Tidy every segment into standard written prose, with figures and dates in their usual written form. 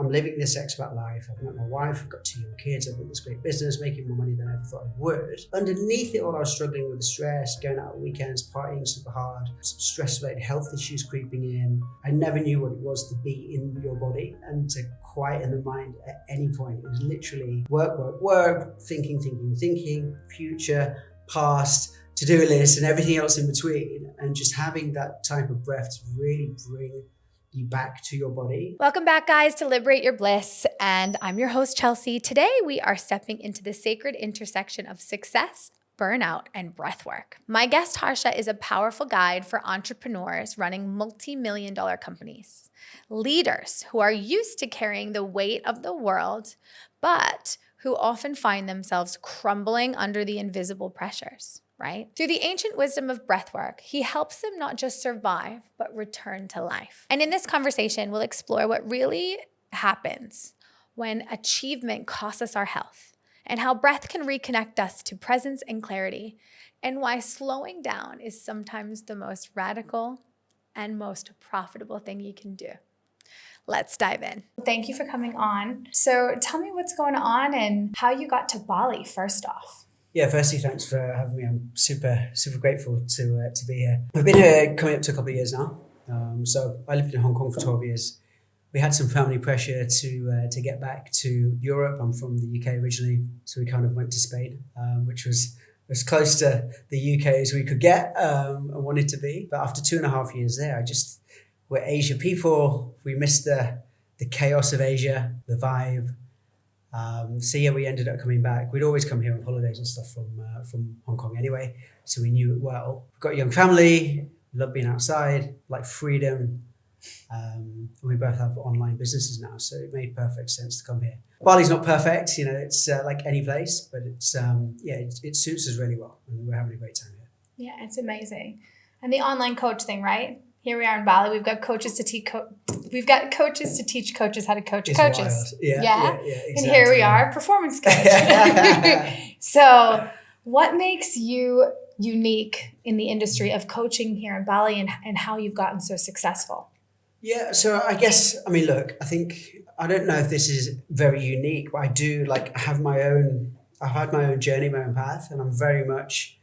I'm living this expat life. I've met my wife, I've got 2 young kids, I've built this great business, making more money than I ever thought I would. Underneath it all, I was struggling with the stress, going out on weekends, partying super hard, some stress-related health issues creeping in. I never knew what it was to be in your body and to quieten the mind at any point. It was literally work, thinking, future, past, to-do list and everything else in between. And just having that type of breath to really bring you back to your body. Welcome back, guys, to Liberate Your Bliss. And I'm your host, Chelsi. Today, we are stepping into the sacred intersection of success, burnout, and breathwork. My guest, Harsha, is a powerful guide for entrepreneurs running multi-million-dollar companies, leaders who are used to carrying the weight of the world, but who often find themselves crumbling under the invisible pressures. Right? Through the ancient wisdom of breathwork, he helps them not just survive, but return to life. And in this conversation, we'll explore what really happens when achievement costs us our health, and how breath can reconnect us to presence and clarity, and why slowing down is sometimes the most radical and most profitable thing you can do. Let's dive in. Thank you for coming on. So tell me what's going on and how you got to Bali, first off. Yeah, firstly, thanks for having me. I'm super grateful to be here. I've been here coming up to a couple of years now. So I lived in Hong Kong for 12 years. We had some family pressure to get back to Europe. I'm from the UK originally, so we kind of went to Spain, which was as close to the UK as we could get and wanted to be. But after 2.5 years there, we're Asia people. We missed the chaos of Asia, the vibe. So yeah, we ended up coming back. We'd always come here on holidays and stuff from Hong Kong anyway, so we knew it well. We've got a young family, love being outside, like freedom. And we both have online businesses now, so it made perfect sense to come here. Bali's not perfect, it's like any place, but it's it suits us really well, and we're having a great time here. Yeah, it's amazing. And the online coach thing, right? Here we are in Bali. We've got coaches to teach. We've got coaches to teach coaches how to coach It's coaches. Wild. Yeah, exactly. And here we are, performance coach. So, what makes you unique in the industry of coaching here in Bali, and how you've gotten so successful? Yeah. So I guess look. I don't know if this is very unique, but I do I've had my own journey, my own path, and I'm very much.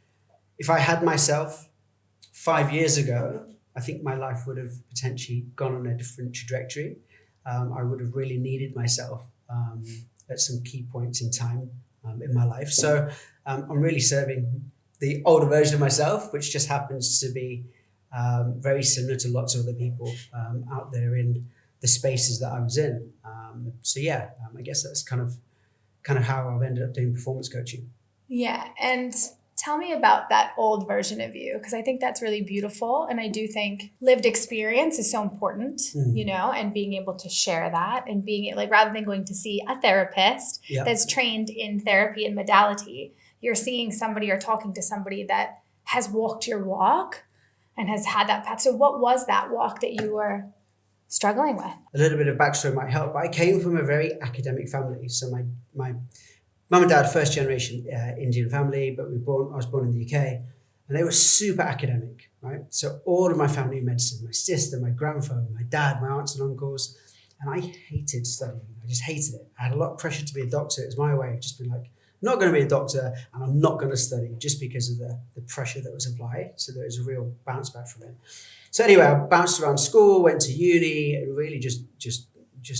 If I had myself 5 years ago, I think my life would have potentially gone on a different trajectory. I would have really needed myself at some key points in time in my life. So I'm really serving the older version of myself, which just happens to be very similar to lots of other people out there in the spaces that I was in. I guess that's kind of how I've ended up doing performance coaching. Yeah, and tell me about that old version of you, because I think that's really beautiful. And I do think lived experience is so important, and being able to share that and being rather than going to see a therapist that's trained in therapy and modality, you're seeing somebody or talking to somebody that has walked your walk and has had that path. So what was that walk that you were struggling with? A little bit of backstory might help. I came from a very academic family. So my mum and dad, first generation Indian family, but I was born in the UK, and they were super academic, right? So all of my family in medicine, my sister, my grandfather, my dad, my aunts and uncles, and I hated studying. I just hated it. I had a lot of pressure to be a doctor. It was my way of just being like, I'm not going to be a doctor, and I'm not going to study, just because of the pressure that was applied. So there was a real bounce back from it. So anyway, I bounced around school, went to uni, and really just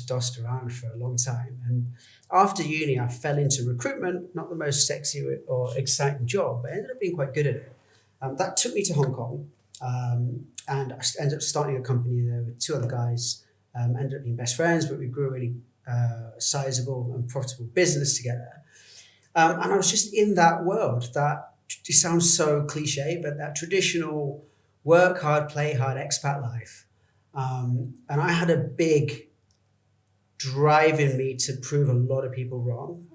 dossed around for a long time. And after uni, I fell into recruitment, not the most sexy or exciting job, but I ended up being quite good at it. That took me to Hong Kong, and I ended up starting a company there with 2 other guys. Ended up being best friends, but we grew a really sizable and profitable business together. And I was just in that world that it sounds so cliche, but that traditional work hard, play hard, expat life. And I had a big drive in me to prove a lot of people wrong.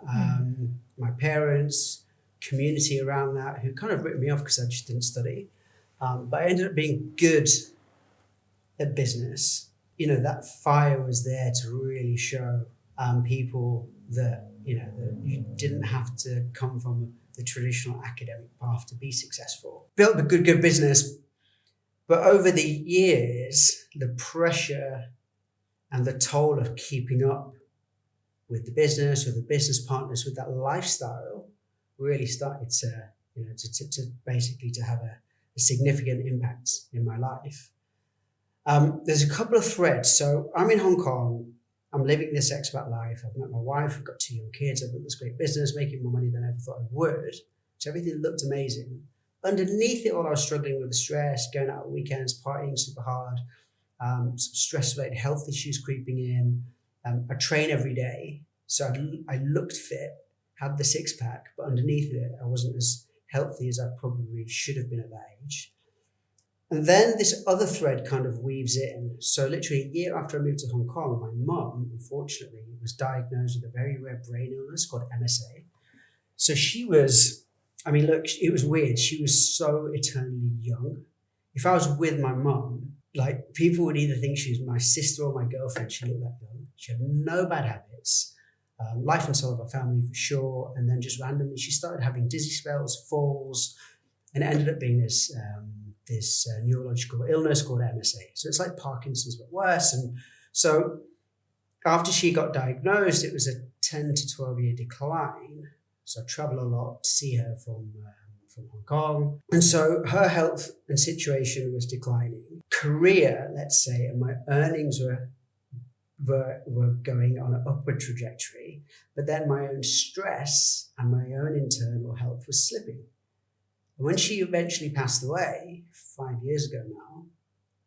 My parents, community around that, who kind of written me off because I just didn't study. But I ended up being good at business. That fire was there to really show people that, that you didn't have to come from the traditional academic path to be successful. Built a good business. But over the years, the pressure And the toll of keeping up with the business, with the business partners, with that lifestyle really started to, to basically to have a significant impact in my life. There's a couple of threads. So I'm in Hong Kong. I'm living this expat life. I've met my wife. We've got 2 young kids. I've got this great business, making more money than I ever thought I would. So everything looked amazing. Underneath it all, I was struggling with the stress, going out on weekends, partying super hard, some stress-related health issues creeping in. I train every day. So I looked fit, had the six-pack, but underneath it, I wasn't as healthy as I probably should have been at that age. And then this other thread kind of weaves in. So literally a year after I moved to Hong Kong, my mum, unfortunately, was diagnosed with a very rare brain illness called MSA. So she was, it was weird. She was so eternally young. If I was with my mum, like people would either think she was my sister or my girlfriend. She looked that young. She had no bad habits. Life and soul of her family for sure. And then just randomly, she started having dizzy spells, falls, and it ended up being this neurological illness called MSA. So it's like Parkinson's, but worse. And so after she got diagnosed, it was a 10 to 12 year decline. So I travel a lot to see her from Hong Kong. And so her health and situation was declining. Career, let's say, and my earnings were going on an upward trajectory, but then my own stress and my own internal health was slipping. And when she eventually passed away 5 years ago now,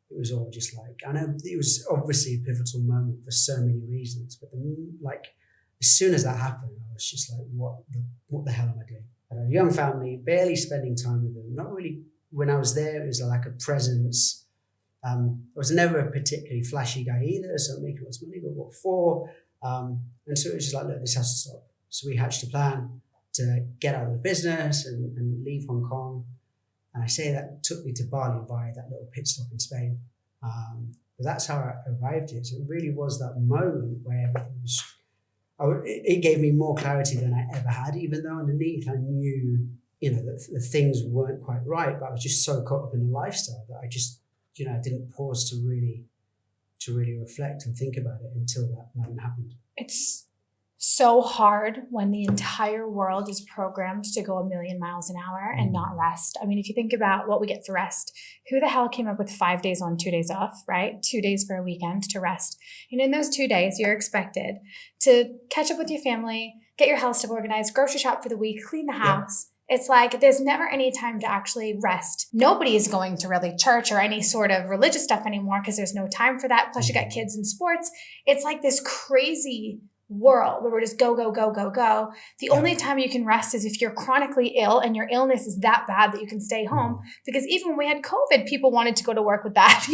it was all just like, I know it was obviously a pivotal moment for so many reasons, but as soon as that happened, I was just like, what the hell am I doing? I had a young family, barely spending time with them. Not really, when I was there, it was a lack of presence. I was never a particularly flashy guy either, so I'm making lots of money, but what for? And so it was just like, look, this has to stop. So we hatched a plan to get out of the business and leave Hong Kong. And I say that took me to Bali via that little pit stop in Spain. But that's how I arrived here. So it really was that moment where everything was, it gave me more clarity than I ever had, even though underneath I knew, that the things weren't quite right, but I was just so caught up in the lifestyle that I just, I didn't pause to really reflect and think about it until that moment happened. It's so hard when the entire world is programmed to go 1,000,000 miles an hour and not rest. I mean, if you think about what we get for rest, who the hell came up with 5 days on, 2 days off, right? 2 days for a weekend to rest. And in those 2 days, you're expected to catch up with your family, get your house stuff organized, grocery shop for the week, clean the house. Yeah. It's like there's never any time to actually rest. Nobody is going to really church or any sort of religious stuff anymore because there's no time for that. Plus you got kids in sports. It's like this crazy world where we're just go, go, go, go, go. The only time you can rest is if you're chronically ill and your illness is that bad that you can stay home. Because even when we had COVID, people wanted to go to work with that,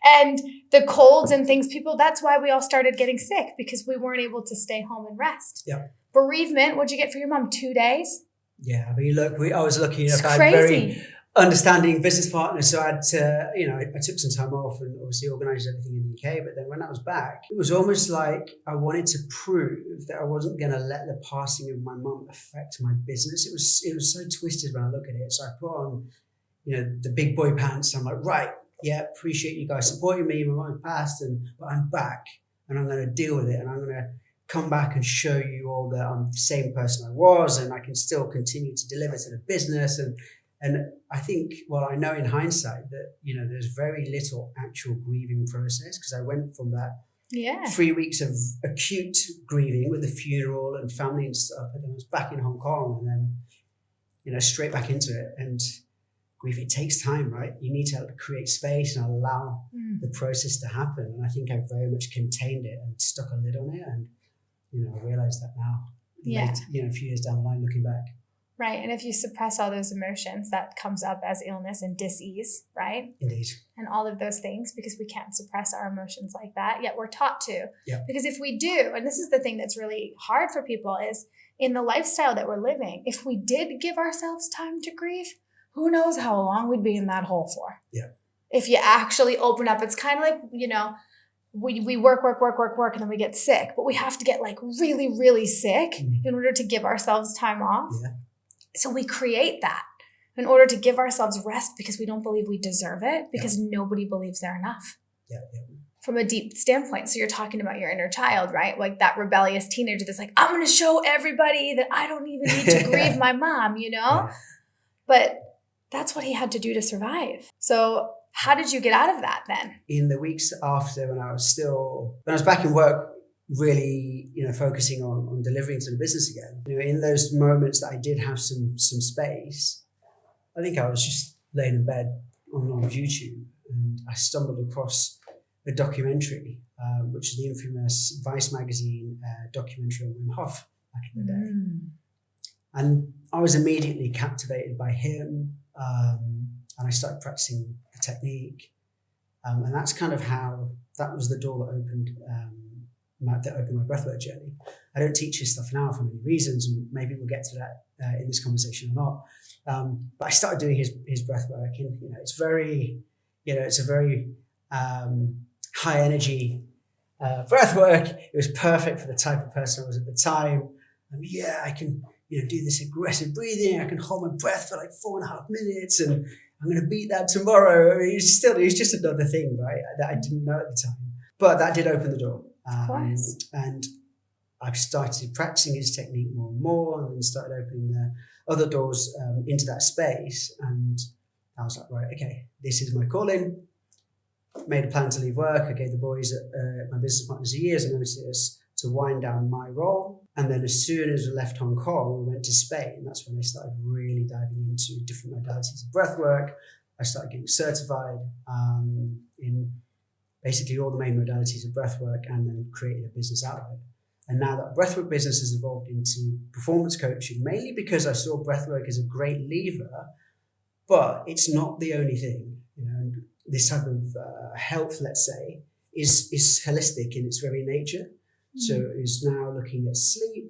and the colds and things, that's why we all started getting sick, because we weren't able to stay home and rest. Yeah. Bereavement, what'd you get for your mom? 2 days? Yeah, I mean, look, I was lucky enough. It's I had crazy. very understanding business partners, so I had to, I took some time off and obviously organised everything in the UK. But then when I was back, it was almost like I wanted to prove that I wasn't going to let the passing of my mum affect my business. It was so twisted when I look at it. So I put on, the big boy pants. And I'm like, right, yeah, appreciate you guys supporting me. My mum passed, but I'm back, and I'm going to deal with it, and I'm going to come back and show you all that I'm the same person I was, and I can still continue to deliver to the business. And I think, I know in hindsight that, there's very little actual grieving process, because I went from that 3 weeks of acute grieving with the funeral and family and stuff, and then I was back in Hong Kong, and then, straight back into it. And grief, it takes time, right? You need to create space and allow the process to happen. And I think I very much contained it and stuck a lid on it. And, I realize that now, a few years down the line, looking back. Right. And if you suppress all those emotions, that comes up as illness and dis-ease, right? Indeed. And all of those things, because we can't suppress our emotions like that, yet we're taught to. Yeah. Because if we do, and this is the thing that's really hard for people, is in the lifestyle that we're living, if we did give ourselves time to grieve, who knows how long we'd be in that hole for. Yeah. If you actually open up, it's kind of like, we work, and then we get sick, but we have to get like really, really sick in order to give ourselves time off. Yeah. So we create that in order to give ourselves rest, because we don't believe we deserve it, because nobody believes they're enough. Yeah. from a deep standpoint. So you're talking about your inner child, right? Like that rebellious teenager that's like, I'm going to show everybody that I don't even need to grieve my mom, you know? Yeah. But that's what he had to do to survive. So how did you get out of that then? In the weeks after, when I was back in work, really, focusing on delivering to the business again, in those moments that I did have some space, I think I was just laying in bed on YouTube, and I stumbled across a documentary, which is the infamous Vice magazine documentary on Wim Hof back in the day. And I was immediately captivated by him, and I started practicing the technique. And that's kind of that was the door that opened my breathwork journey. I don't teach this stuff now for many reasons, and maybe we'll get to that in this conversation or not. But I started doing his breathwork, and it's a very high energy breathwork. It was perfect for the type of person I was at the time. I can do this aggressive breathing. I can hold my breath for like 4.5 minutes, and I'm going to beat that tomorrow. I mean, it's just another thing, right? That I didn't know at the time, but that did open the door. Of course. And I started practicing his technique more and more, and then started opening the other doors into that space. And I was like, right, okay, this is my calling. Made a plan to leave work. I gave the boys, my business partners, a year's notice to wind down my role. And then as soon as we left Hong Kong, we went to Spain. That's when I started really diving into different modalities of breathwork. I started getting certified in basically all the main modalities of breathwork, and then created a business out of it. And now that breathwork business has evolved into performance coaching, mainly because I saw breathwork as a great lever, but it's not the only thing. And this type of health, let's say, is holistic in its very nature. So it's now looking at sleep,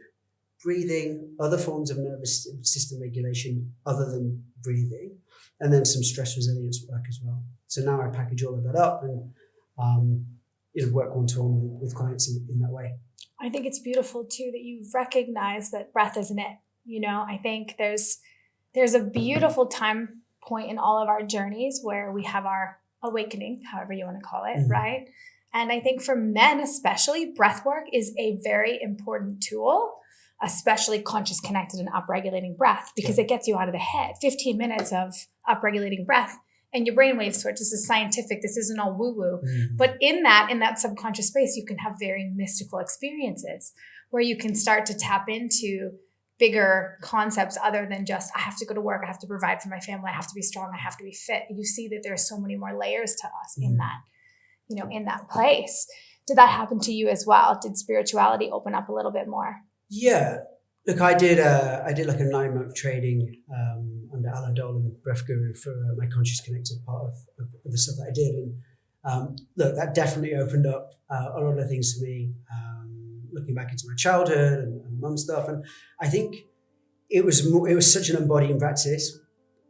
breathing, other forms of nervous system regulation other than breathing, and then some stress resilience work as well. So now I package all of that up and work one-to-one with clients in that way. I think it's beautiful too that you've recognized that breath isn't it. I think there's a beautiful time point in all of our journeys where we have our awakening, however you want to call it, right? And I think for men especially, breath work is a very important tool, especially conscious, connected, and upregulating breath, because it gets you out of the head. 15 minutes of upregulating breath and your brainwave switch. This is scientific. This isn't all woo-woo. But in that subconscious space, you can have very mystical experiences where you can start to tap into bigger concepts other than just, I have to go to work, I have to provide for my family, I have to be strong, I have to be fit. You see that there's so many more layers to us in that, in that place. Did that happen to you as well? Did spirituality open up a little bit more? Yeah. Look, I did like a 9-month training under Alan Dolan, Breath Guru, for my conscious connected part of the stuff that I did. And look, that definitely opened up a lot of things for me, looking back into my childhood and mum stuff. And I think it was such an embodying practice,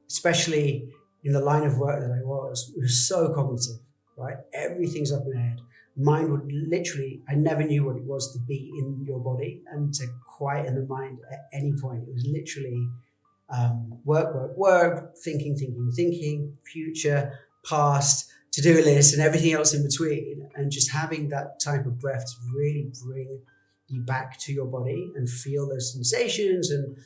especially in the line of work that I was. It was so cognitive, right? Everything's up in the head. Mind would literally, I never knew what it was to be in your body and to quieten the mind at any point. It was literally work, thinking, future, past, to-do list, and everything else in between. And just having that type of breath to really bring you back to your body and feel those sensations and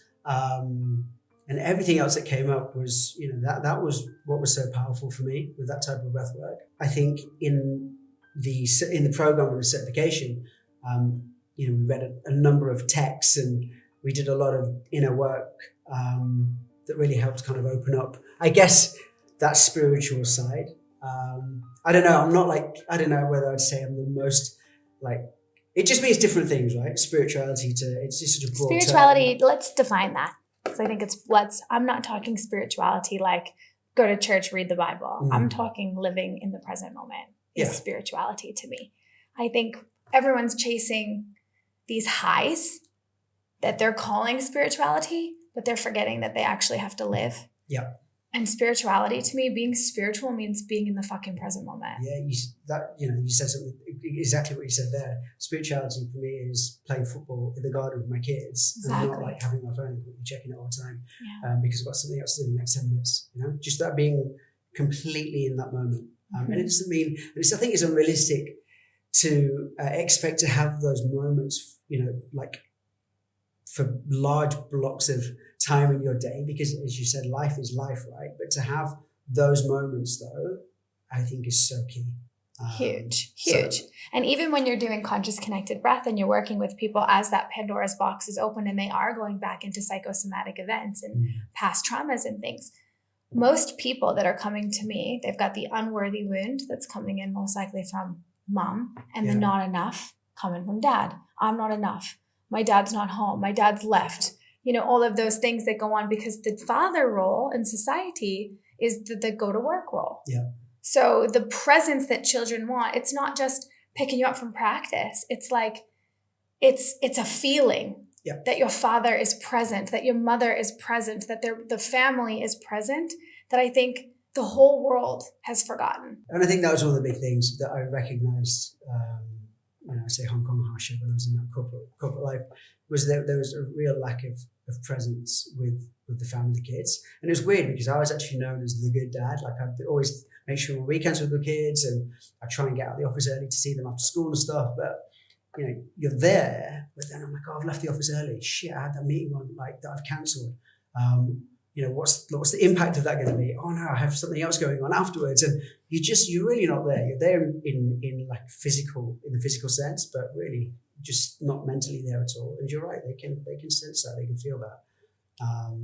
everything else that came up was, that was what was so powerful for me with that type of breath work. I think in the program and the certification, we read a number of texts and we did a lot of inner work that really helped kind of open up, I guess, that spiritual side. I don't know. I don't know whether I'd say I'm the most it just means different things, right? Spirituality it's just such a broad spirituality term. Let's define that, because I think I'm not talking spirituality like go to church, read the Bible. I'm talking living in the present moment is spirituality to me. I think everyone's chasing these highs that they're calling spirituality, but they're forgetting that they actually have to live. Yeah. And spirituality to me, being spiritual means being in the fucking present moment. Yeah, you said something exactly what you said there. Spirituality for me is playing football in the garden with my kids, Exactly. and not having my phone and checking it all the time because I've got something else to do in the next 10 minutes. Just that being completely in that moment. And it doesn't mean, I think it's unrealistic to expect to have those moments, like for large blocks of time in your day, because as you said, life is life, right? But to have those moments though, I think is so key. Huge. So, And even when you're doing conscious connected breath and you're working with people as that Pandora's box is open and they are going back into psychosomatic events and past traumas and things, most people that are coming to me, they've got the unworthy wound that's coming in most likely from mom, and the not enough coming from dad. I'm not enough. My dad's not home. My dad's left. All of those things that go on because the father role in society is the go to work role. Yeah. So the presence that children want, it's not just picking you up from practice. It's like, it's a feeling that your father is present, that your mother is present, that the family is present, that I think the whole world has forgotten. And I think that was one of the big things that I recognized when I say Hong Kong Harsha, when I was in that corporate life, was that there was a real lack of presence with the family, kids. And it was weird because I was actually known as the good dad. Like I'd always make sure my weekends with the kids, and I try and get out of the office early to see them after school and stuff. But you're there, but then I'm like, oh, I've left the office early. Shit, I had that meeting on that I've cancelled. What's the impact of that going to be? Oh no, I have something else going on afterwards. And you're really not there. You're there in the physical sense, but really just not mentally there at all. And you're right, they can sense that, they can feel that.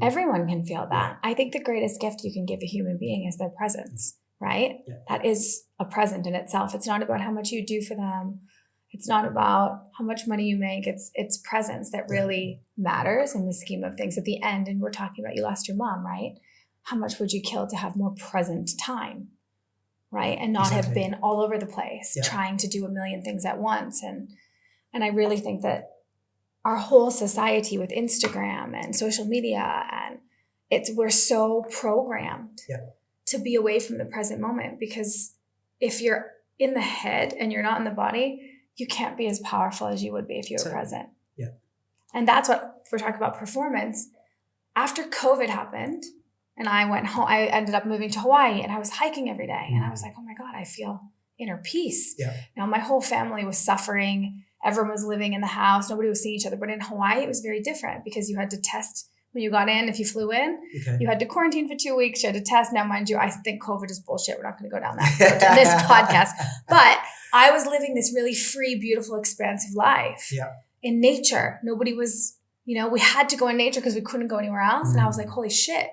Everyone can feel that. I think the greatest gift you can give a human being is their presence, right? Yeah. That is a present in itself. It's not about how much you do for them. It's not about how much money you make. It's presence that really matters in the scheme of things. At the end, and we're talking about you lost your mom, right? How much would you kill to have more present time, right? And not have been all over the place trying to do a million things at once. And I really think that our whole society with Instagram and social media, and we're so programmed to be away from the present moment, because if you're in the head and you're not in the body, you can't be as powerful as you would be if you were present. Yeah. And that's what, if we're talking about performance, after COVID happened and I went home, I ended up moving to Hawaii, and I was hiking every day. And I was like, oh my God, I feel inner peace. Yeah. Now my whole family was suffering. Everyone was living in the house. Nobody was seeing each other. But in Hawaii, it was very different because you had to test when you got in. If you flew in, you had to quarantine for 2 weeks. You had to test. Now, mind you, I think COVID is bullshit. We're not going to go down that road in this podcast. But I was living this really free, beautiful, expansive life in nature. Nobody was, we had to go in nature because we couldn't go anywhere else. And I was like, holy shit,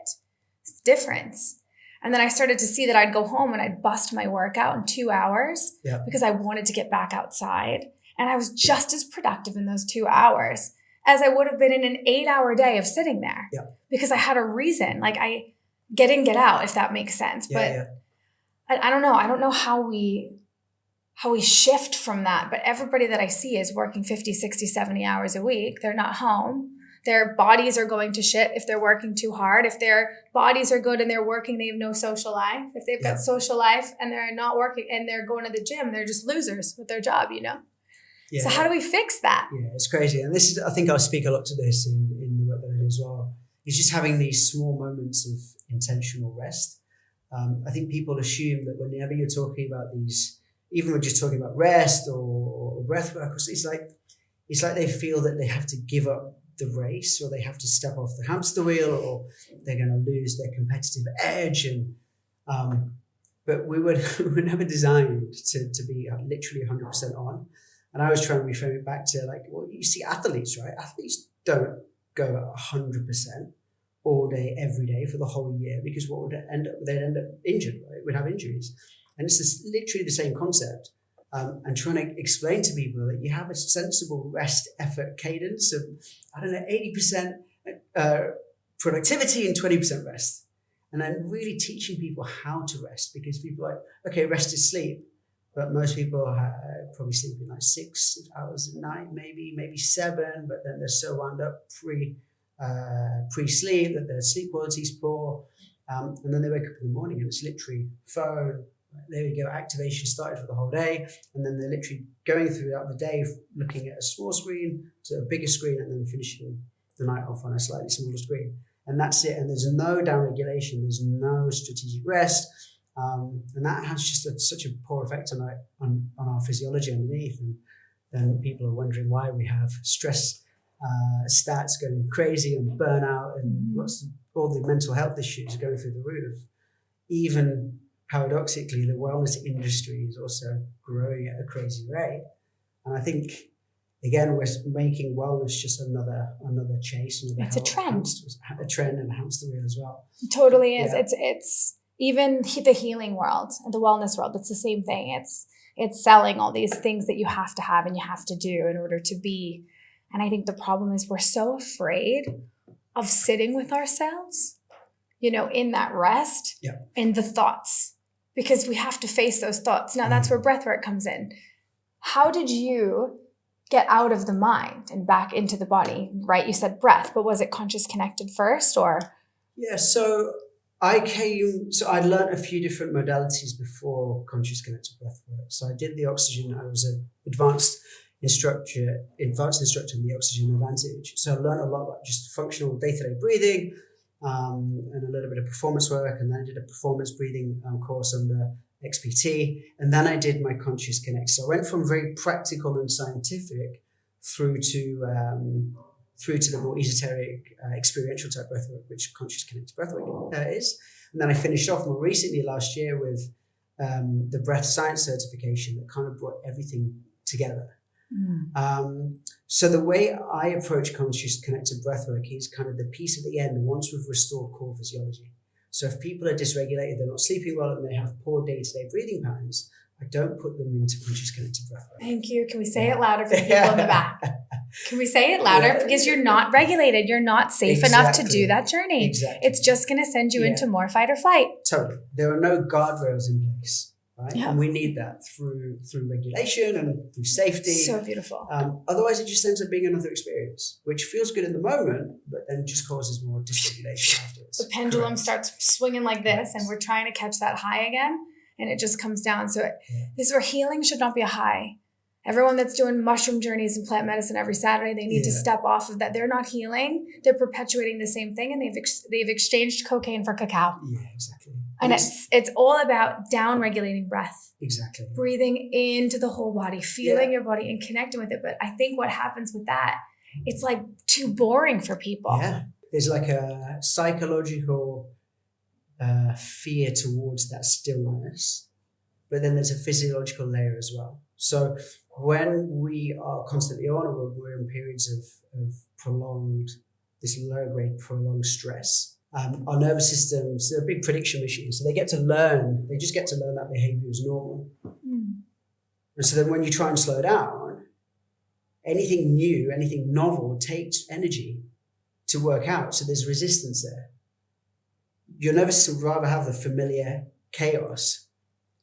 it's difference. And then I started to see that I'd go home and I'd bust my workout in 2 hours because I wanted to get back outside. And I was just as productive in those 2 hours as I would have been in an 8-hour day of sitting there because I had a reason. Like I get in, get out, if that makes sense. But I don't know. I don't know how we shift from that. But everybody that I see is working 50, 60, 70 hours a week. They're not home. Their bodies are going to shit if they're working too hard. If their bodies are good and they're working, they have no social life. If they've got social life and they're not working and they're going to the gym, they're just losers with their job, Yeah. So how do we fix that? Yeah, it's crazy. And this is, I think I'll speak a lot to this in the work that I do as well. It's just having these small moments of intentional rest. I think people assume that whenever you're talking about these, even when just talking about rest or breath work, it's like they feel that they have to give up the race, or they have to step off the hamster wheel, or they're going to lose their competitive edge. And but we were never designed to be literally 100% on. And I was trying to reframe it back to you see athletes, right? Athletes don't go at 100% all day, every day for the whole year, because what would they'd end up injured, right? We'd have injuries. And it's literally the same concept. And trying to explain to people that you have a sensible rest effort cadence of, 80% productivity and 20% rest. And then really teaching people how to rest, because people are like, okay, rest is sleep. But most people probably sleeping 6 hours a night, maybe 7, but then they're so wound up pre-sleep that their sleep quality is poor. And then they wake up in the morning and it's literally phone, there we go, activation started for the whole day. And then they're literally going throughout the day, looking at a small screen to a bigger screen, and then finishing the night off on a slightly smaller screen. And that's it. And there's no downregulation, there's no strategic rest. And that has just such a poor effect on our physiology underneath. And then people are wondering why we have stress stats going crazy and burnout and all the mental health issues going through the roof. Even paradoxically, the wellness industry is also growing at a crazy rate. And I think, again, we're making wellness just another chase. It's a trend. A trend and a hamster wheel as well. It totally is. Yeah. It's even the healing world, the wellness world. It's the same thing. It's selling all these things that you have to have and you have to do in order to be. And I think the problem is we're so afraid of sitting with ourselves, in that rest, in the thoughts, because we have to face those thoughts. Now that's where breathwork comes in. How did you get out of the mind and back into the body, right? You said breath, but was it conscious connected first or? Yeah, so I'd learned a few different modalities before conscious connected breathwork. So I did the oxygen. I was an advanced instructor in the Oxygen Advantage. So I learned a lot about just functional day-to-day breathing and a little bit of performance work. And then I did a performance breathing course under XPT. And then I did my conscious connect. So I went from very practical and scientific through to the more esoteric experiential type breathwork, which conscious connected breathwork is. And then I finished off more recently last year with the breath science certification that kind of brought everything together. So the way I approach conscious connected breathwork is kind of the piece at the end once we've restored core physiology. So if people are dysregulated, they're not sleeping well, and they have poor day-to-day breathing patterns, I don't put them into conscious connected breathwork. Thank you. Can we say it louder for the people in the back? Can we say it louder? Because you're not regulated. You're not safe enough to do that journey. Exactly. It's just going to send you into more fight or flight. Totally. There are no guardrails in place, right? Yeah. And we need that through regulation and through safety. So beautiful. Otherwise, it just ends up being another experience, which feels good in the moment, but then just causes more dysregulation afterwards. The pendulum starts swinging like this, and we're trying to catch that high again, and it just comes down. So this is where healing should not be a high. Everyone that's doing mushroom journeys and plant medicine every Saturday, they need to step off of that. They're not healing. They're perpetuating the same thing, and they've exchanged cocaine for cacao. Yeah, exactly. And it's all about down-regulating breath. Exactly. Breathing into the whole body, feeling your body and connecting with it. But I think what happens with that, it's like too boring for people. Yeah. There's like a psychological fear towards that stillness, but then there's a physiological layer as well. So when we are constantly on, or we're in periods of this low-grade prolonged stress, our nervous systems, they're big prediction machines. So they just get to learn that behavior is normal. And so then when you try and slow down, anything new, anything novel takes energy to work out. So there's resistance there. Your nervous system would rather have the familiar chaos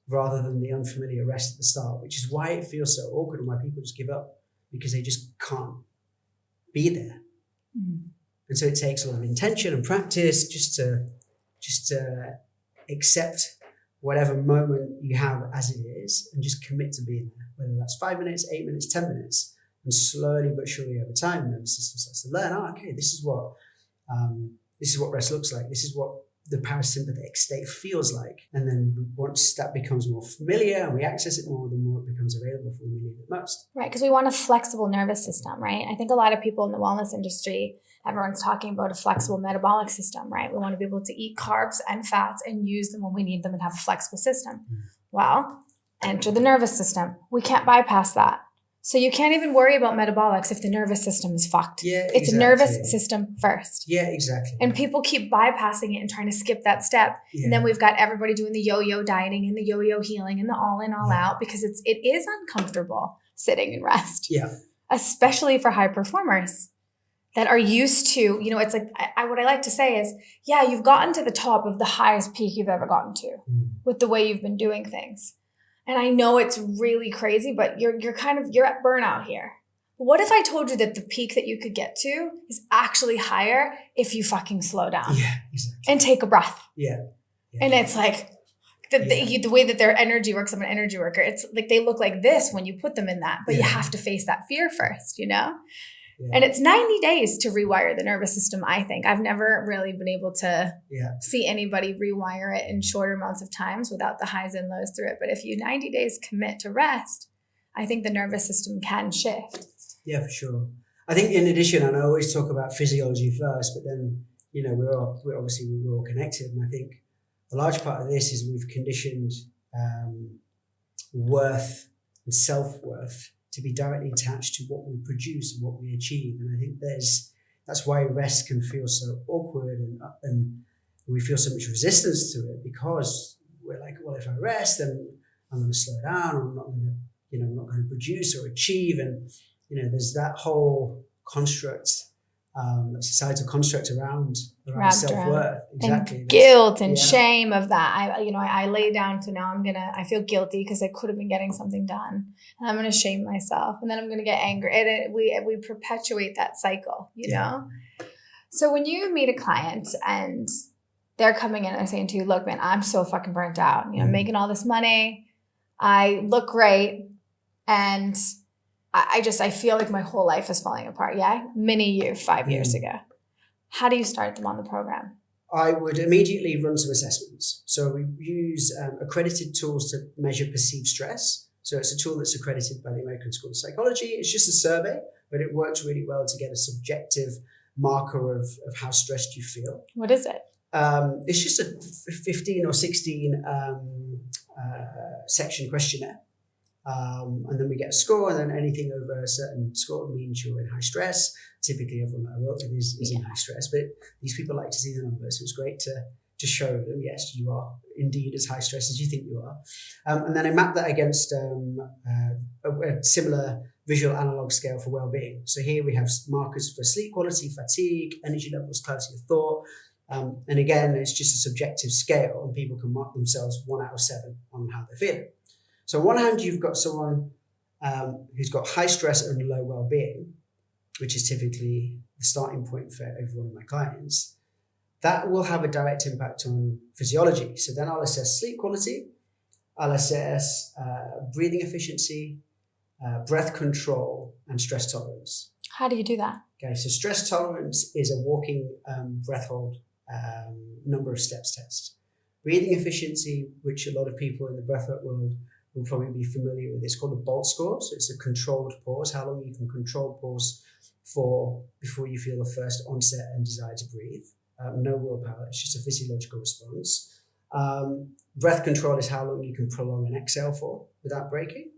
rather than the unfamiliar rest at the start, which is why it feels so awkward and why people just give up, because they just can't be there. And so it takes a lot of intention and practice just to accept whatever moment you have as it is and just commit to being there, whether that's 5 minutes, 8 minutes, 10 minutes. And slowly but surely over time, the nervous system starts to learn, okay, this is what rest looks like. This is what the parasympathetic state feels like. And then once that becomes more familiar and we access it more, the more it becomes available for when we need it most. Right, because we want a flexible nervous system, right? I think a lot of people in the wellness industry, everyone's talking about a flexible metabolic system, right? We want to be able to eat carbs and fats and use them when we need them and have a flexible system. Well, enter the nervous system. We can't bypass that. So you can't even worry about metabolics if the nervous system is fucked. Yeah, it's nervous system first. Yeah, exactly. And people keep bypassing it and trying to skip that step. Yeah. And then we've got everybody doing the yo-yo dieting and the yo-yo healing and the all in, all out, because it is uncomfortable sitting and rest. Yeah. Especially for high performers that are used to, it's like, what I like to say is, you've gotten to the top of the highest peak you've ever gotten to with the way you've been doing things. And I know it's really crazy, but you're at burnout here. What if I told you that the peak that you could get to is actually higher if you fucking slow down? Yeah, exactly. And take a breath. Yeah. And it's like the way that their energy works. I'm an energy worker. It's like they look like this when you put them in that, but you have to face that fear first, Yeah. And it's 90 days to rewire the nervous system, I think. I've never really been able to see anybody rewire it in shorter amounts of times without the highs and lows through it. But if you 90 days commit to rest, I think the nervous system can shift. Yeah, for sure. I think in addition, and I always talk about physiology first, but then, we're all connected. And I think a large part of this is we've conditioned worth and self-worth to be directly attached to what we produce and what we achieve. And I think that's why rest can feel so awkward and we feel so much resistance to it, because we're like, well, if I rest, then I'm going to slow down, or I'm not going to produce or achieve. And, there's that whole construct, societal construct around self-worth. Exactly. And guilt and shame of that. I lay down to now I feel guilty because I could have been getting something done, and I'm going to shame myself, and then I'm going to get angry. And we perpetuate that cycle, you know? So when you meet a client and they're coming in and saying to you, look, man, I'm so fucking burnt out. I'm making all this money. I look great. And I feel like my whole life is falling apart. Yeah. Mini you 5 years ago. How do you start them on the program? I would immediately run some assessments. So we use accredited tools to measure perceived stress. So it's a tool that's accredited by the American School of Psychology. It's just a survey, but it works really well to get a subjective marker of how stressed you feel. What is it? It's just a 15 or 16 section questionnaire. And then we get a score, and then anything over a certain score means you're in high stress. Typically, everyone that I work with is in high stress, but these people like to see the numbers. So it's great to show them, yes, you are indeed as high stress as you think you are. And then I map that against a similar visual analog scale for well-being. So here we have markers for sleep quality, fatigue, energy levels, clarity of thought. And again, it's just a subjective scale, and people can mark themselves 1 out of 7 on how they're feeling. So on one hand, you've got someone who's got high stress and low well-being, which is typically the starting point for every one of my clients. That will have a direct impact on physiology. So then I'll assess sleep quality, I'll assess breathing efficiency, breath control, and stress tolerance. How do you do that? Okay, so stress tolerance is a walking breath hold number of steps test. Breathing efficiency, which a lot of people in the breathwork world will probably be familiar with, it's called a BOLT score. So it's a controlled pause, how long you can control pause for before you feel the first onset and desire to breathe. No willpower, it's just a physiological response. Breath control is how long you can prolong an exhale for without breaking.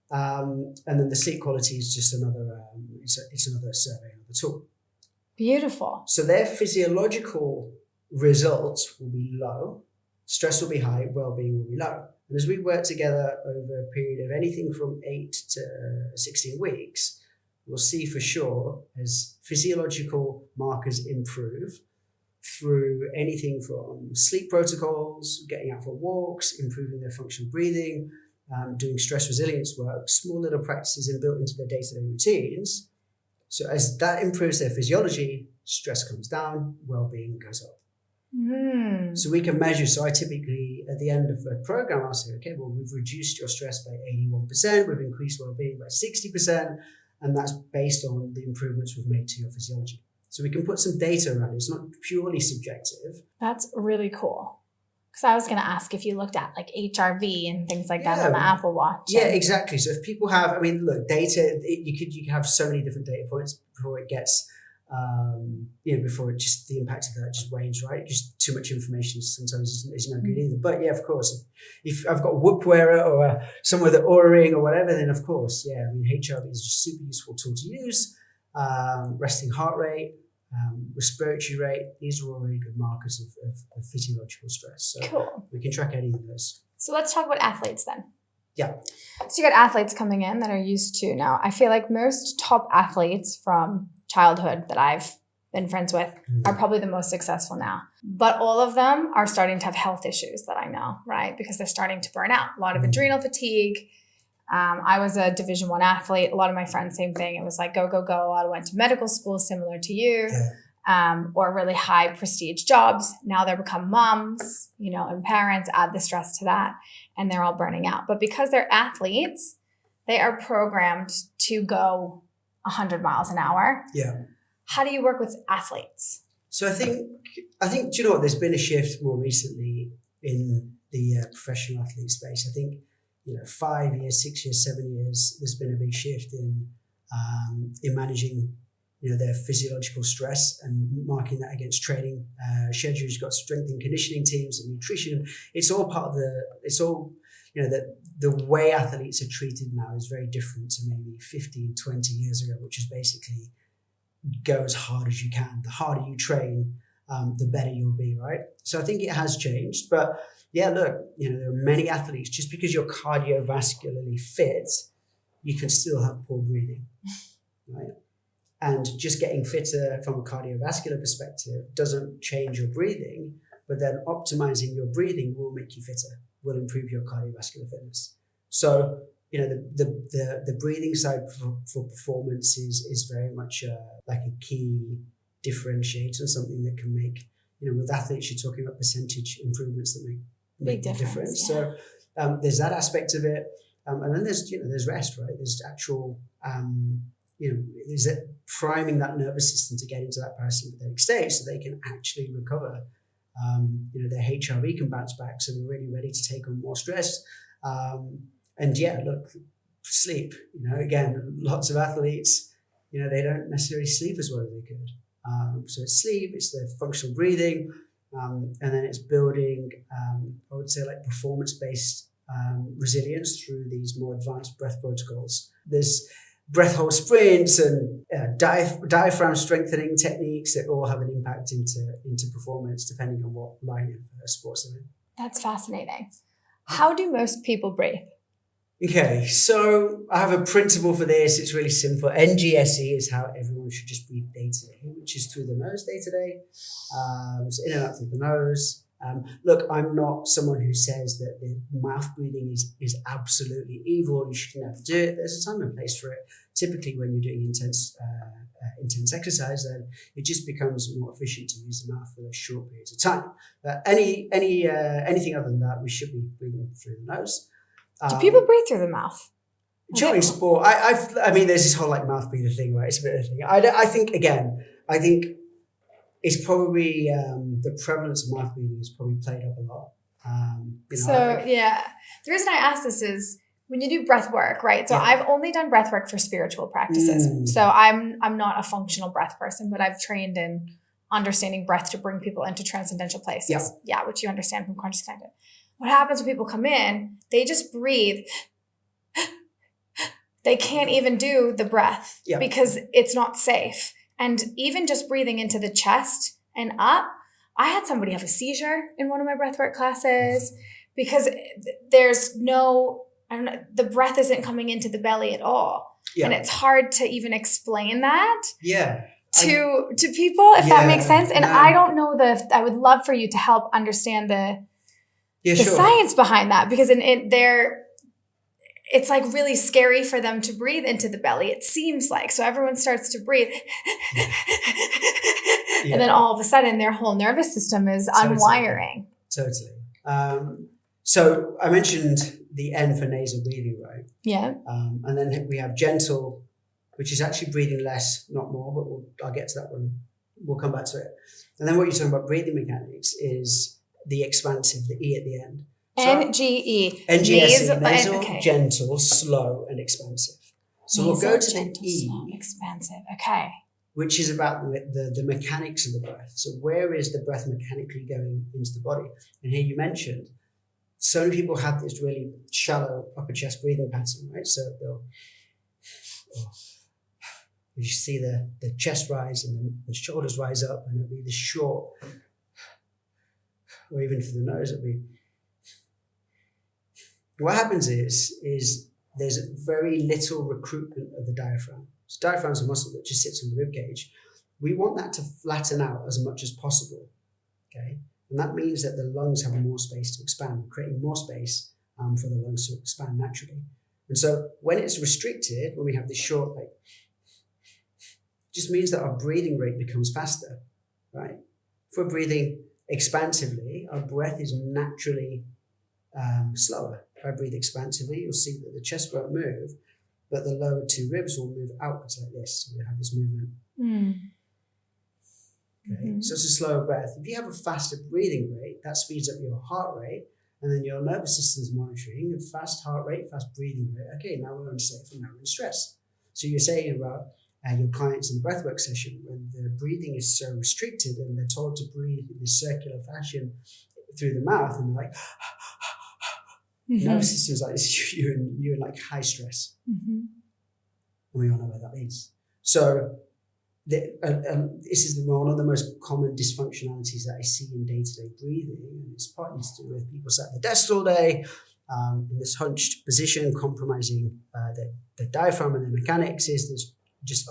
And then the sleep quality is just another, it's another survey, another tool. Beautiful. So their physiological results will be low, stress will be high, well-being will be low. And as we work together over a period of anything from 8 to 16 weeks, we'll see for sure as physiological markers improve through anything from sleep protocols, getting out for walks, improving their functional breathing, doing stress resilience work, small little practices built into their day-to-day routines. So as that improves their physiology, stress comes down, well-being goes up. So we can measure. So I typically, at the end of a program, I'll say, okay, well, we've reduced your stress by 81%, we've increased well-being by 60%, and that's based on the improvements we've made to your physiology. So we can put some data around it. It's not purely subjective. That's really cool. Because I was going to ask if you looked at like HRV and things like that on the Apple Watch. Yeah, exactly. So if people have, look, data, you can have so many different data points before it gets, before it just, the impact of that just wanes, right? Because too much information sometimes is no good either. But yeah, of course, if I've got a Whoop wearer or someone with an Oura ring or whatever, then of course, yeah, HRV is a super useful tool to use. Resting heart rate, respiratory rate, these are all really good markers of physiological stress. So cool. We can track any of those. So let's talk about athletes then. Yeah. So you got athletes coming in that are used to now. I feel like most top athletes from childhood that I've been friends with are probably the most successful now. But all of them are starting to have health issues that I know, right? Because they're starting to burn out. A lot of adrenal fatigue. I was a Division I athlete. A lot of my friends, same thing. It was like, go, go, go. I went to medical school similar to you, or really high prestige jobs. Now they're become moms, and parents, add the stress to that, and they're all burning out. But because they're athletes, they are programmed to go 100 miles an hour. Yeah. How do you work with athletes? So I think, do you know what? There's been a shift more recently in the professional athlete space. I think, 5 years, 6 years, 7 years, there's been a big shift in managing, their physiological stress and marking that against training schedules. You've got strength and conditioning teams and nutrition. It's all part of the way athletes are treated now is very different to maybe 15, 20 years ago, which is basically go as hard as you can. The harder you train, the better you'll be, right? So I think it has changed. But yeah, look, there are many athletes, just because you're cardiovascularly fit, you can still have poor breathing, right? And just getting fitter from a cardiovascular perspective doesn't change your breathing, but then optimizing your breathing will make you fitter, will improve your cardiovascular fitness. So, the breathing side for performance is very much like a key differentiator, something that can make, with athletes, you're talking about percentage improvements that make the difference. Yeah. So there's that aspect of it. And then there's rest, right? There's actual, there's priming that nervous system to get into that parasympathetic state so they can actually recover. Their HRV can bounce back, so they're really ready to take on more stress. And yeah, look, sleep, again, lots of athletes, they don't necessarily sleep as well as they could. So it's sleep, it's the functional breathing, and then it's building, I would say, like performance-based resilience through these more advanced breath protocols. There's breath hold sprints and diaphragm strengthening techniques that all have an impact into performance depending on what line of sports they're in. That's fascinating. How do most people breathe? Okay, so I have a principle for this. It's really simple. NGSE is how everyone should just breathe day to day, which is through the nose day to day. So in and out through the nose. Look, I'm not someone who says that the mouth breathing is absolutely evil. You should never do it. There's a time and place for it. Typically, when you're doing intense exercise, then it just becomes more efficient to use the mouth for those short periods of time. But anything other than that, we should be breathing through the nose. Do people breathe through the mouth? During sport, I mean, there's this whole like mouth breather thing, right? It's a bit of a thing. I think it's probably the prevalence of mouth breathing is probably played up a lot. The reason I ask this is when you do breath work, right? So Yeah. I've only done breath work for spiritual practices. So I'm not a functional breath person, but I've trained in understanding breath to bring people into transcendental places. Yeah, which you understand from Conscious Connected. What happens when people come in, they just breathe. They can't even do the breath because it's not safe. And even just breathing into the chest and up, I had somebody have a seizure in one of my breathwork classes because there's the breath isn't coming into the belly at all. Yeah. And it's hard to even explain that to people, if that makes sense. And I don't know I would love for you to help understand the science behind that, because it's like really scary for them to breathe into the belly. It seems like, so everyone starts to breathe and then all of a sudden their whole nervous system is unwiring. Totally. So I mentioned the N for nasal breathing, right? Yeah. And then we have gentle, which is actually breathing less, not more, but I'll get to that one. We'll come back to it. And then what you're talking about breathing mechanics is the expansive, the E at the end. NGE. NGSE, nasal, gentle, slow, and expansive. So nasal, we'll go to the E. Slow, expansive. Okay. Which is about the mechanics of the breath. So where is the breath mechanically going into the body? And here you mentioned, so many people have this really shallow upper chest breathing pattern, right? So you see the chest rise and the shoulders rise up, and it'll be this short, or even for the nose, it'll be. What happens is there's very little recruitment of the diaphragm. So diaphragm is a muscle that just sits on the rib cage. We want that to flatten out as much as possible, okay? And that means that the lungs have more space to expand, creating more space for the lungs to expand naturally. And so when it's restricted, when we have this short, just means that our breathing rate becomes faster, right? If we're breathing expansively, our breath is naturally slower. If I breathe expansively, you'll see that the chest won't move, but the lower two ribs will move outwards like this. So we have this movement. Okay, so it's a slower breath. If you have a faster breathing rate, that speeds up your heart rate, and then your nervous system's monitoring a fast heart rate, fast breathing rate. Okay, now we're unsafe and now we're in stress. So you're saying about your clients in the breathwork session, when the breathing is so restricted and they're told to breathe in this circular fashion through the mouth, and they're like, nervous system's like this, you're in like high stress. And we all know where that leads. So this is one of the most common dysfunctionalities that I see in day-to-day breathing, and it's partly to do with people sat at the desk all day in this hunched position, compromising the diaphragm and the mechanics. Is this just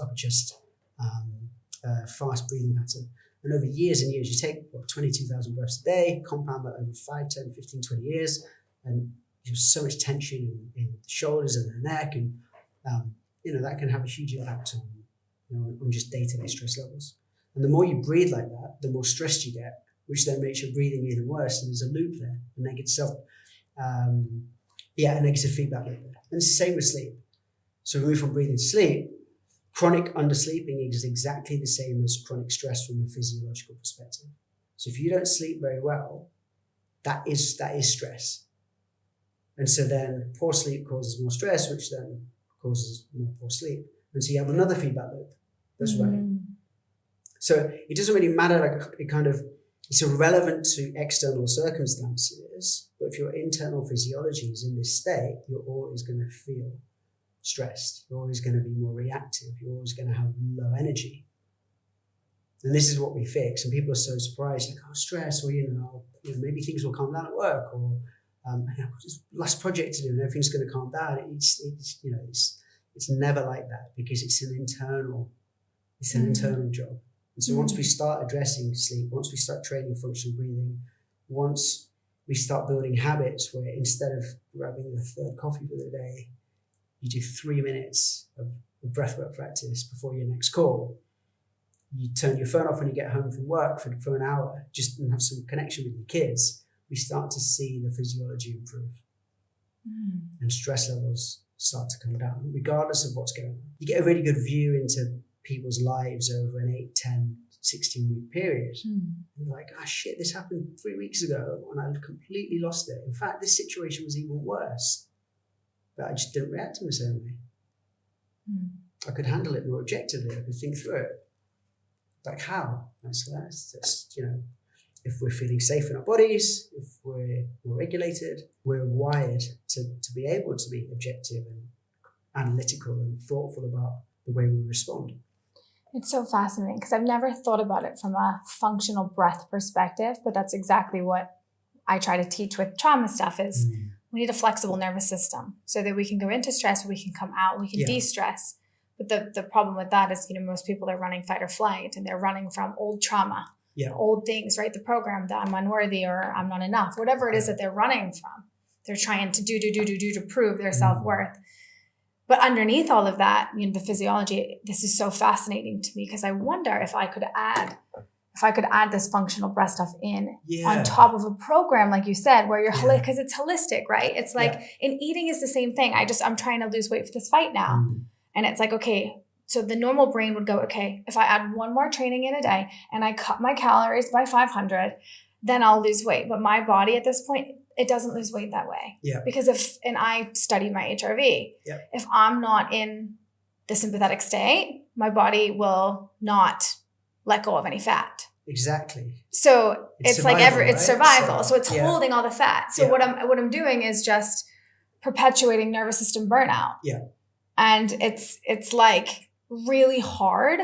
fast breathing pattern? And over years and years, you take 22,000 breaths a day, compound that over 5, 10, 15, 20 years, and there's so much tension in the shoulders and the neck, and that can have a huge impact on just day-to-day stress levels. And the more you breathe like that, the more stressed you get, which then makes your breathing even worse. And there's a loop there, a negative feedback loop there. And it's the same with sleep. So we move from breathing to sleep. Chronic undersleeping is exactly the same as chronic stress from a physiological perspective. So if you don't sleep very well, that is stress. And so then poor sleep causes more stress, which then causes more poor sleep. And so you have another feedback loop that's running. So it doesn't really matter, it's irrelevant to external circumstances, but if your internal physiology is in this state, you're always going to feel stressed. You're always going to be more reactive. You're always going to have low energy. And this is what we fix. And people are so surprised, like, stress, or, maybe things will calm down at work, or just last project to do and everything's going to calm down. It's never like that, because it's an internal job. And so once we start addressing sleep, once we start training functional breathing, once we start building habits where instead of grabbing the third coffee for the day, you do 3 minutes of breathwork practice before your next call. You turn your phone off when you get home from work for an hour, just and have some connection with your kids. We start to see the physiology improve and stress levels start to come down, regardless of what's going on. You get a really good view into people's lives over an 8, 10, 16-week period. You're like, shit, this happened 3 weeks ago and I completely lost it. In fact, this situation was even worse, but I just didn't react in the same way. I could handle it more objectively. I could think through it. Like how? That's if we're feeling safe in our bodies, if we're more regulated, we're wired to be able to be objective and analytical and thoughtful about the way we respond. It's so fascinating because I've never thought about it from a functional breath perspective, but that's exactly what I try to teach with trauma stuff is we need a flexible nervous system so that we can go into stress, we can come out, we can de-stress. But the problem with that is, most people are running fight or flight and they're running from old trauma, old things, right? The program that I'm unworthy or I'm not enough, whatever it is that they're running from. They're trying to do to prove their self-worth. But underneath all of that, the physiology, this is so fascinating to me because I wonder if I could add this functional breath stuff in on top of a program, like you said, where you're because it's holistic, right? It's like in eating is the same thing. I'm trying to lose weight for this fight now. And it's like, okay, so the normal brain would go, okay, if I add one more training in a day and I cut my calories by 500, then I'll lose weight. But my body at this point, it doesn't lose weight that way. Because and I studied my HRV. If I'm not in the sympathetic state, my body will not let go of any fat. Exactly. So it's survival, like it's survival. So it's holding all the fat. So what I'm doing is just perpetuating nervous system burnout. And it's like really hard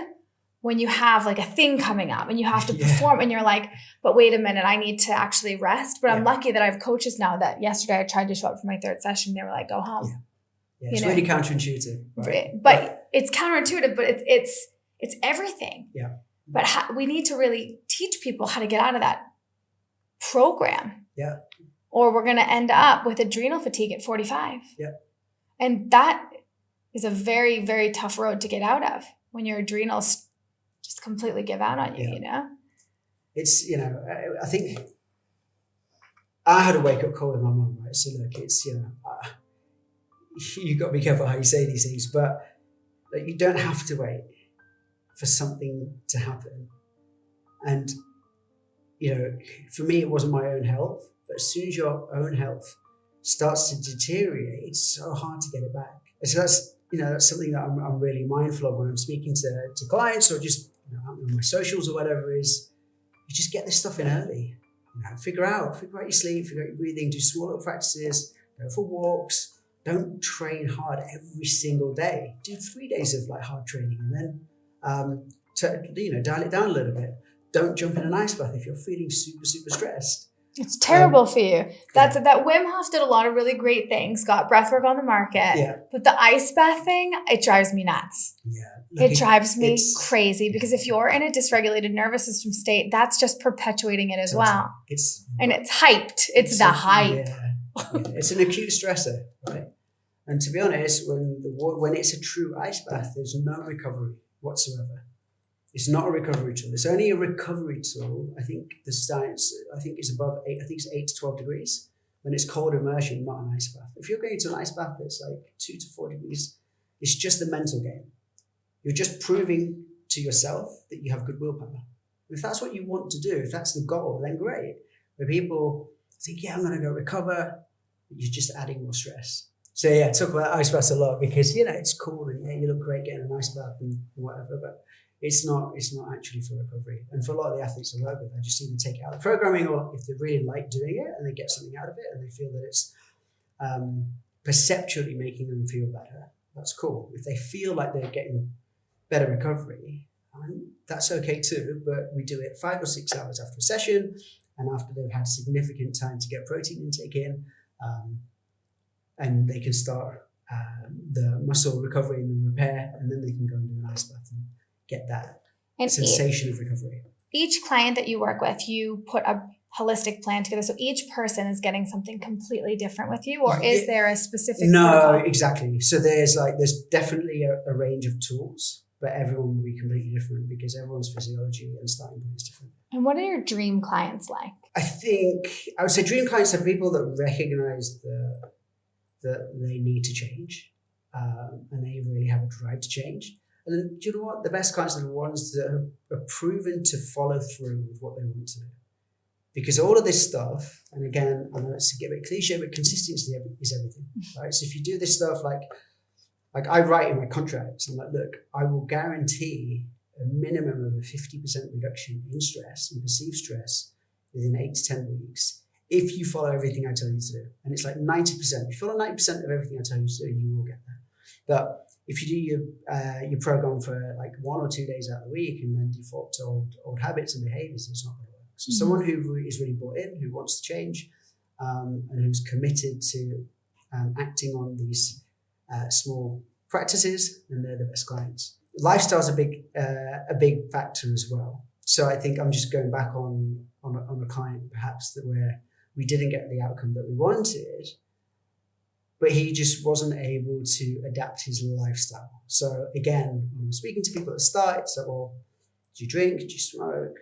when you have like a thing coming up and you have to perform and you're like, but wait a minute, I need to actually rest. But I'm lucky that I have coaches now that yesterday I tried to show up for my third session. They were like, go home. It's really counterintuitive. Right? But it's counterintuitive, but it's everything. But we need to really teach people how to get out of that program. Or we're going to end up with adrenal fatigue at 45. And that is a very, very tough road to get out of when your adrenals just completely give out on you, It's, I think I had a wake-up call with my mum, right? So look, it's, you've got to be careful how you say these things, but like, you don't have to wait for something to happen. And, you know, for me, it wasn't my own health, but as soon as your own health starts to deteriorate, it's so hard to get it back. And so that's, you know, that's something that I'm really mindful of when I'm speaking to clients, or just, you know, on my socials or whatever, is you just get this stuff in early. You know, figure out your sleep, figure out your breathing, do small little practices, go for walks. Don't train hard every single day. Do 3 days of like hard training, and then dial it down a little bit. Don't jump in an ice bath if you're feeling super, super stressed. It's terrible for you. That Wim Hof did a lot of really great things, got breathwork on the market. Yeah. But the ice bath thing, it drives me nuts. Yeah. It drives me crazy, because if you're in a dysregulated nervous system state, that's just perpetuating it as well. It's hyped. It's the hype. Yeah. It's an acute stressor, right? And to be honest, when it's a true ice bath, there's no recovery whatsoever. It's not a recovery tool. It's only a recovery tool. I think the science, is above 8. I think it's 8 to 12 degrees when it's cold immersion, not an ice bath. If you're going to an ice bath that's like 2 to 4 degrees, it's just a mental game. You're just proving to yourself that you have good willpower. If that's what you want to do, if that's the goal, then great. But people think, yeah, I'm going to go recover. You're just adding more stress. So yeah, I talk about ice baths a lot because, you know, it's cool and yeah, you look great getting an ice bath and whatever, but it's not actually for recovery. And for a lot of the athletes I work with, I just either take it out of programming, or if they really like doing it and they get something out of it and they feel that it's perceptually making them feel better, that's cool. If they feel like they're getting better recovery, that's okay too, but we do it 5 or 6 hours after a session and after they've had significant time to get protein intake in, and they can start the muscle recovery and repair, and then they can go and do an ice bath and get that sensation of recovery. Each client that you work with, you put a holistic plan together. So each person is getting something completely different with you, or is there a specific protocol? No, exactly. So there's definitely a range of tools, but everyone will be completely different because everyone's physiology and starting point is different. And what are your dream clients like? I would say dream clients are people that recognize that they need to change, and they really have a drive to change. And then, do you know what? The best clients are the ones that are proven to follow through with what they want to do. Because all of this stuff, and again, I know it's a bit cliche, but consistency is everything, right? So if you do this stuff, like I write in my contracts, I'm like, look, I will guarantee a minimum of a 50% reduction in stress, in perceived stress, within 8 to 10 weeks, if you follow everything I tell you to do. And it's like 90%. If you follow 90% of everything I tell you to do, you will get there. But if you do your program for like 1 or 2 days out of the week and then default to old habits and behaviors, it's not going to work. So someone who is really bought in, who wants to change, and who's committed to acting on these small practices, and they're the best clients. Lifestyle's a big factor as well. So I think I'm just going back on a client perhaps where we didn't get the outcome that we wanted, but he just wasn't able to adapt his lifestyle. So again, when I'm speaking to people at the start, it's like, well, do you drink? Do you smoke?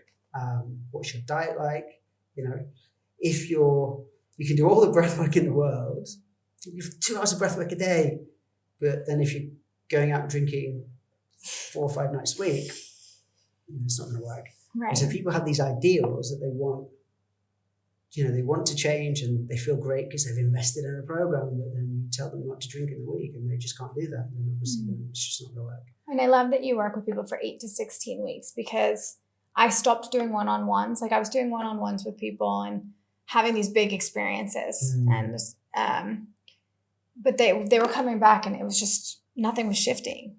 What's your diet like? You know, if you can do all the breath work in the world, you have 2 hours of breath work a day, but then if you're going out drinking 4 or 5 nights a week, it's not going to work. Right. And so people have these ideals that they want to change and they feel great because they've invested in a program, but then you tell them not to drink in the week and they just can't do that. And obviously then it's just not going to work. And I love that you work with people for 8 to 16 weeks, because I stopped doing one-on-ones. Like I was doing one-on-ones with people and having these big experiences, but they were coming back and it was just, nothing was shifting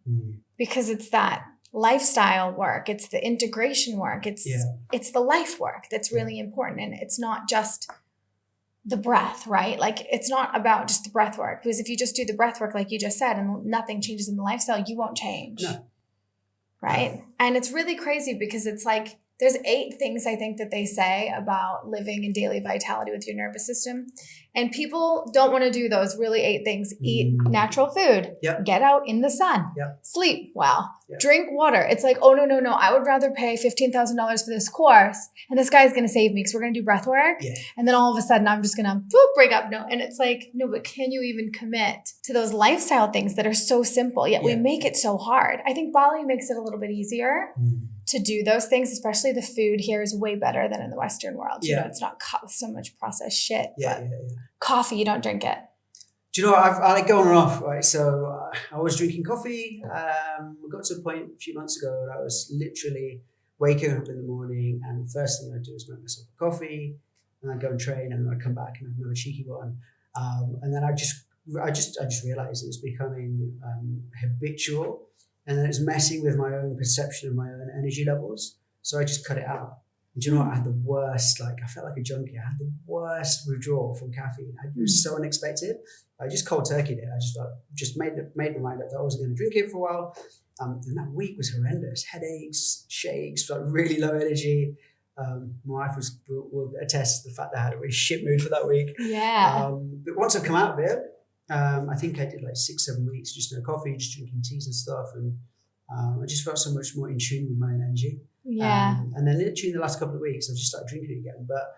because it's that lifestyle work. It's the integration work. It's the life work that's really important. And it's not just the breath, right? Like it's not about just the breath work, because if you just do the breath work, like you just said, and nothing changes in the lifestyle, you won't change. No. Right. And it's really crazy because it's like There's 8 things I think that they say about living in daily vitality with your nervous system. And people don't want to do those really 8 things. Eat natural food. Yep. Get out in the sun. Yep. Sleep well. Yep. Drink water. It's like, oh, no. I would rather pay $15,000 for this course. And this guy's going to save me because we're going to do breath work. Yeah. And then all of a sudden I'm just going to break up. No. And it's like, no, but can you even commit to those lifestyle things that are so simple, yet we make it so hard? I think Bali makes it a little bit easier to do those things, especially the food here is way better than in the Western world. You know, it's not so much processed shit. Coffee, you don't drink it. Do you know what? I like going on and off, right? So I was drinking coffee. We got to a point a few months ago where I was literally waking up in the morning and the first thing I do is make myself a coffee and I go and train and then I come back and have another cheeky one. And then I just realized it was becoming habitual. And then it's messing with my own perception of my own energy levels. So I just cut it out. And do you know what? I had the worst, I felt like a junkie. I had the worst withdrawal from caffeine. It was so unexpected. I just cold turkeyed it. I just made my mind up that I wasn't going to drink it for a while. And that week was horrendous. Headaches, shakes, really low energy. My wife will attest to the fact that I had a really shit mood for that week. Yeah. But once I've come out of it, I think I did 6-7 weeks, just no coffee, just drinking teas and stuff. And I just felt so much more in tune with my own energy. Yeah. And then literally in the last couple of weeks, I've just started drinking it again, but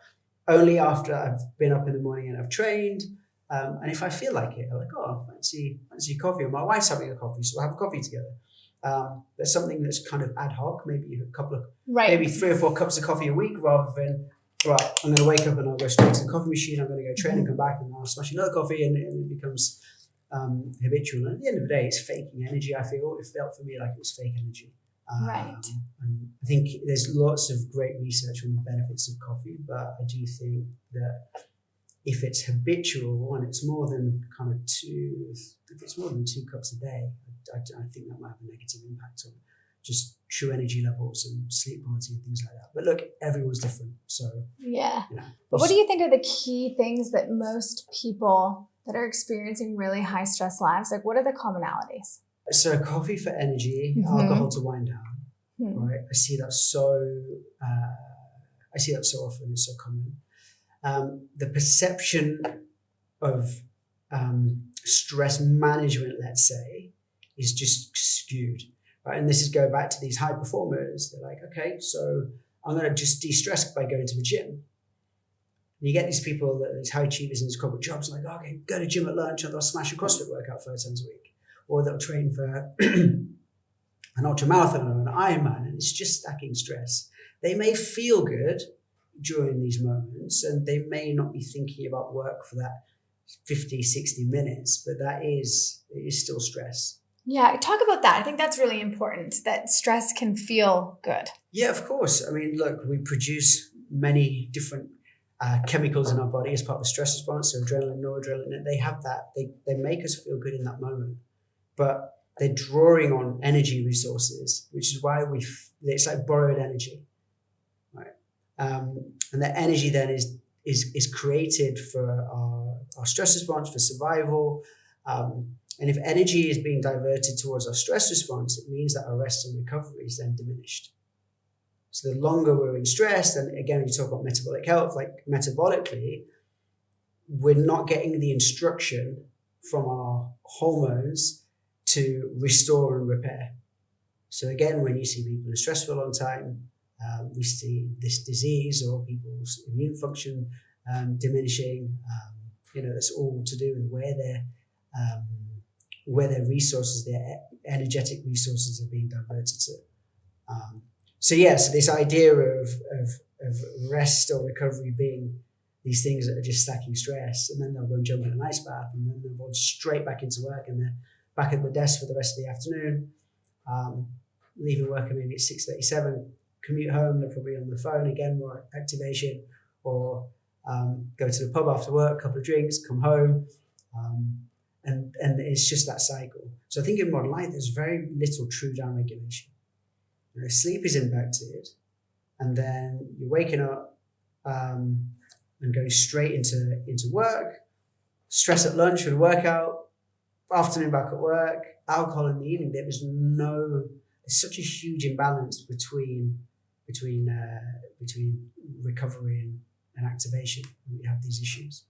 only after I've been up in the morning and I've trained. And if I feel like it, I'm like, oh, fancy coffee. Or my wife's having a coffee, so we'll have a coffee together. But something that's kind of ad hoc, maybe a couple of, maybe 3 or 4 cups of coffee a week rather than, right, I'm going to wake up and I'll go straight to the coffee machine. I'm going to go train and come back and I'll smash another coffee and it becomes habitual. And at the end of the day, it's faking energy, I feel. It felt for me like it was fake energy. Right. And I think there's lots of great research on the benefits of coffee, but I do think that if it's habitual and it's more than if it's more than 2 cups a day, I think that might have a negative impact on just true energy levels and sleep quality and things like that. But look, everyone's different. So yeah. But what do you think are the key things that most people that are experiencing really high stress lives, what are the commonalities? So coffee for energy, alcohol to wind down. Right, I see that so often. It's so common. The perception of stress management, let's say, is just skewed. Right, and this is go back to these high performers. They're like, okay, so I'm going to just de-stress by going to the gym. And you get these people, these high achievers in these corporate jobs, like, okay, go to gym at lunch and they'll smash a CrossFit workout 5 times a week. Or they'll train for an ultramarathon or an Ironman, and it's just stacking stress. They may feel good during these moments, and they may not be thinking about work for that 50, 60 minutes, but it is still stress. Yeah, talk about that. I think that's really important, that stress can feel good. Yeah, of course. I mean, look, we produce many different chemicals in our body as part of the stress response, so adrenaline, noradrenaline, they have that. They make us feel good in that moment. But they're drawing on energy resources, which is why it's like borrowed energy, right? And that energy then is created for our stress response, for survival. And if energy is being diverted towards our stress response, it means that our rest and recovery is then diminished. So the longer we're in stress, and again, we talk about metabolic health, like metabolically, we're not getting the instruction from our hormones to restore and repair. So again, when you see people in stress for a long time, we see this disease or people's immune function diminishing. That's all to do with where their resources, their energetic resources, are being diverted to. So this idea of rest or recovery being these things that are just stacking stress, and then they'll go and jump in an ice bath, and then they'll go straight back into work, and they're back at the desk for the rest of the afternoon, leaving work at maybe at 6:37, commute home, they're probably on the phone again, more activation, or go to the pub after work, a couple of drinks, come home, and it's just that cycle. So I think in modern life, there's very little true down regulation. Sleep is impacted, and then you're waking up and going straight into work, stress at lunch with a workout, afternoon back at work, alcohol in the evening. There's such a huge imbalance between between recovery and activation. We have these issues.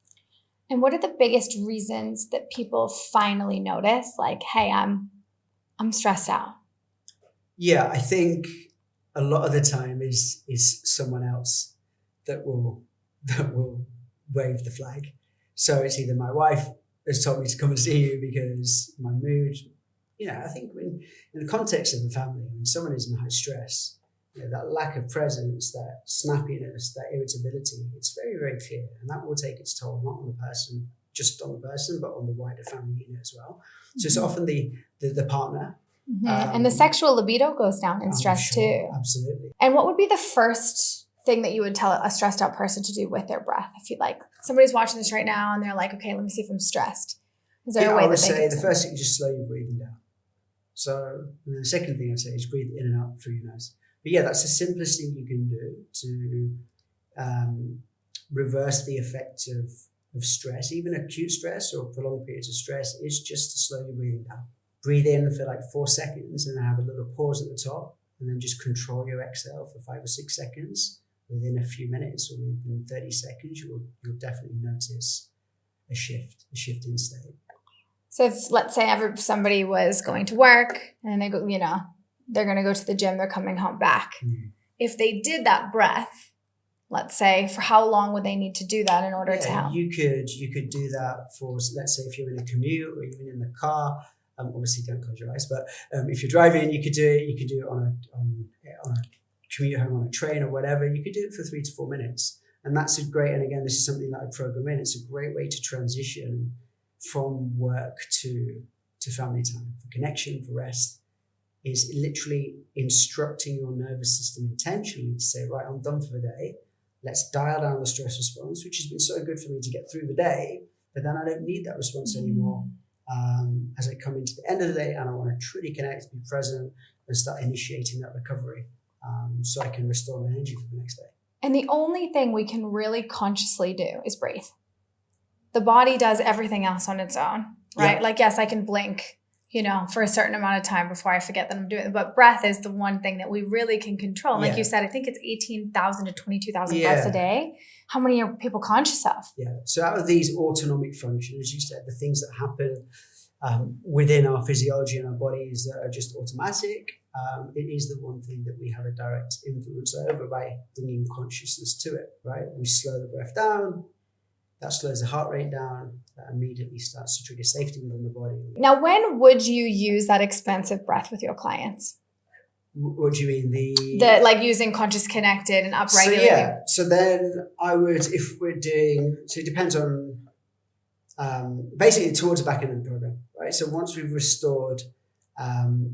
And what are the biggest reasons that people finally notice, like, hey, I'm stressed out? Yeah, I think a lot of the time is someone else that will wave the flag. So it's either my wife has told me to come and see you because my mood. I think in the context of a family, when someone is in high stress, that lack of presence, that snappiness, that irritability, it's very, very clear. And that will take its toll, not on the person, just on the person, but on the wider family unit as well. So it's often the partner. Mm-hmm. And the sexual libido goes down in stress too. Absolutely. And what would be the first thing that you would tell a stressed out person to do with their breath? If you like, somebody's watching this right now and they're like, okay, let me see if I'm stressed. Is there a way I would that they say can the first thing is just slow your breathing down. So and the second thing I'd say is breathe in and out through your nose. But yeah, that's the simplest thing you can do to reverse the effect of stress, even acute stress or prolonged periods of stress, is just to slow your breathing down. Breathe in for like 4 seconds and then have a little pause at the top, and then just control your exhale for 5 or 6 seconds. Within a few minutes or within 30 seconds, you'll definitely notice a shift in state. So if, let's say, somebody was going to work and they go, they're going to go to the gym, they're coming home back. If they did that breath, let's say, for how long would they need to do that in order to help? You could do that for, let's say, if you're in a commute or even in the car. Obviously, don't close your eyes. But if you're driving, you could do it. You could do it on a commute home, on a train or whatever. You could do it for 3 to 4 minutes, and that's a great. And again, this is something that I program in. It's a great way to transition from work to family time, for connection, for rest. Is literally instructing your nervous system intentionally to say, right, I'm done for the day. Let's dial down the stress response, which has been so good for me to get through the day, but then I don't need that response anymore. As I come into the end of the day and I want to truly connect, be present, and start initiating that recovery so I can restore my energy for the next day. And the only thing we can really consciously do is breathe. The body does everything else on its own, right? Yeah. Like, yes, I can blink, for a certain amount of time before I forget that I'm doing it. But breath is the one thing that we really can control. And like you said, I think it's 18,000 to 22,000 breaths a day. How many are people conscious of? Yeah. So out of these autonomic functions, as you said, the things that happen within our physiology and our bodies that are just automatic, it is the one thing that we have a direct influence over by bringing consciousness to it, right? We slow the breath down. That slows the heart rate down. That immediately starts to trigger safety within the body. Now, when would you use that expansive breath with your clients? What do you mean? The like using conscious connected and upregulating? So then I would, if we're doing, so it depends on, basically towards the back end of the program, right? So once we've restored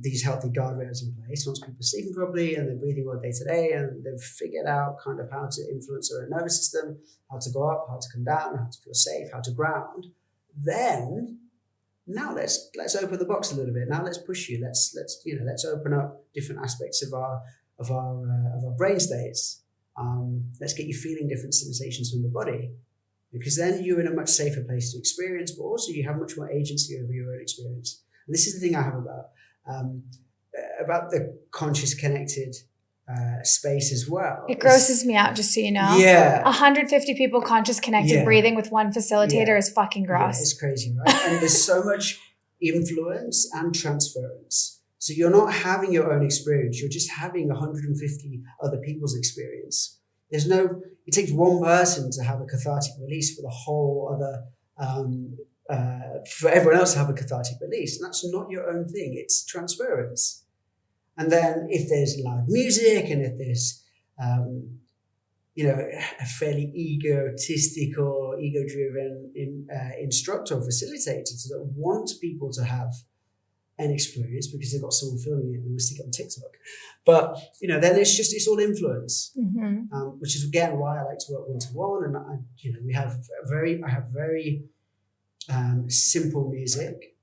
these healthy guardrails in place, once people are sleeping properly and they're breathing well day to day and they've figured out kind of how to influence their nervous system, how to go up, how to come down, how to feel safe, how to ground, then now let's open the box a little bit. Now let's push you. Let's open up different aspects of our brain states. Let's get you feeling different sensations from the body, because then you're in a much safer place to experience, but also you have much more agency over your own experience. And this is the thing I have about the conscious connected space as well. It grosses me out, just so you know. Yeah. 150 people conscious connected breathing with one facilitator is fucking gross. Yeah, it's crazy, right? And there's so much influence and transference. So you're not having your own experience. You're just having 150 other people's experience. It takes one person to have a cathartic release for the whole other, for everyone else to have a cathartic release. And that's not your own thing. It's transference. And then if there's loud music and if there's, a fairly egotistic or ego-driven instructor or facilitator that wants people to have an experience because they've got someone filming it and we stick it on TikTok. But, then it's all influence, which is, again, why I like to work one-to-one. And, I have very simple music.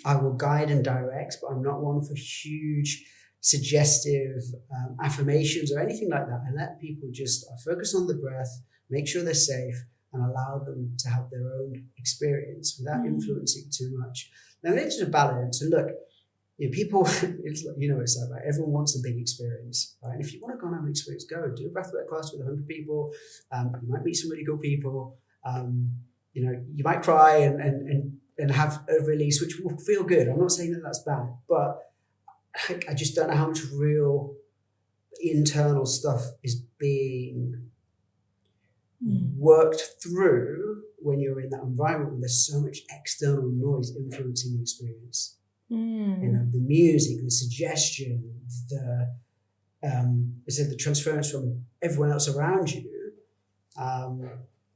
I will guide and direct, but I'm not one for huge suggestive affirmations or anything like that. I let people just focus on the breath, make sure they're safe, and allow them to have their own experience without influencing too much. Now, it's a balance. And look, people, it's like, it's like, right, everyone wants a big experience, right? And if you want to go and have an experience, go do a breathwork class with 100 people. You might meet some really cool people. You might cry and have a release, which will feel good. I'm not saying that that's bad, but I just don't know how much real internal stuff is being worked through when you're in that environment where there's so much external noise influencing the experience. The music, the suggestion, the transference from everyone else around you.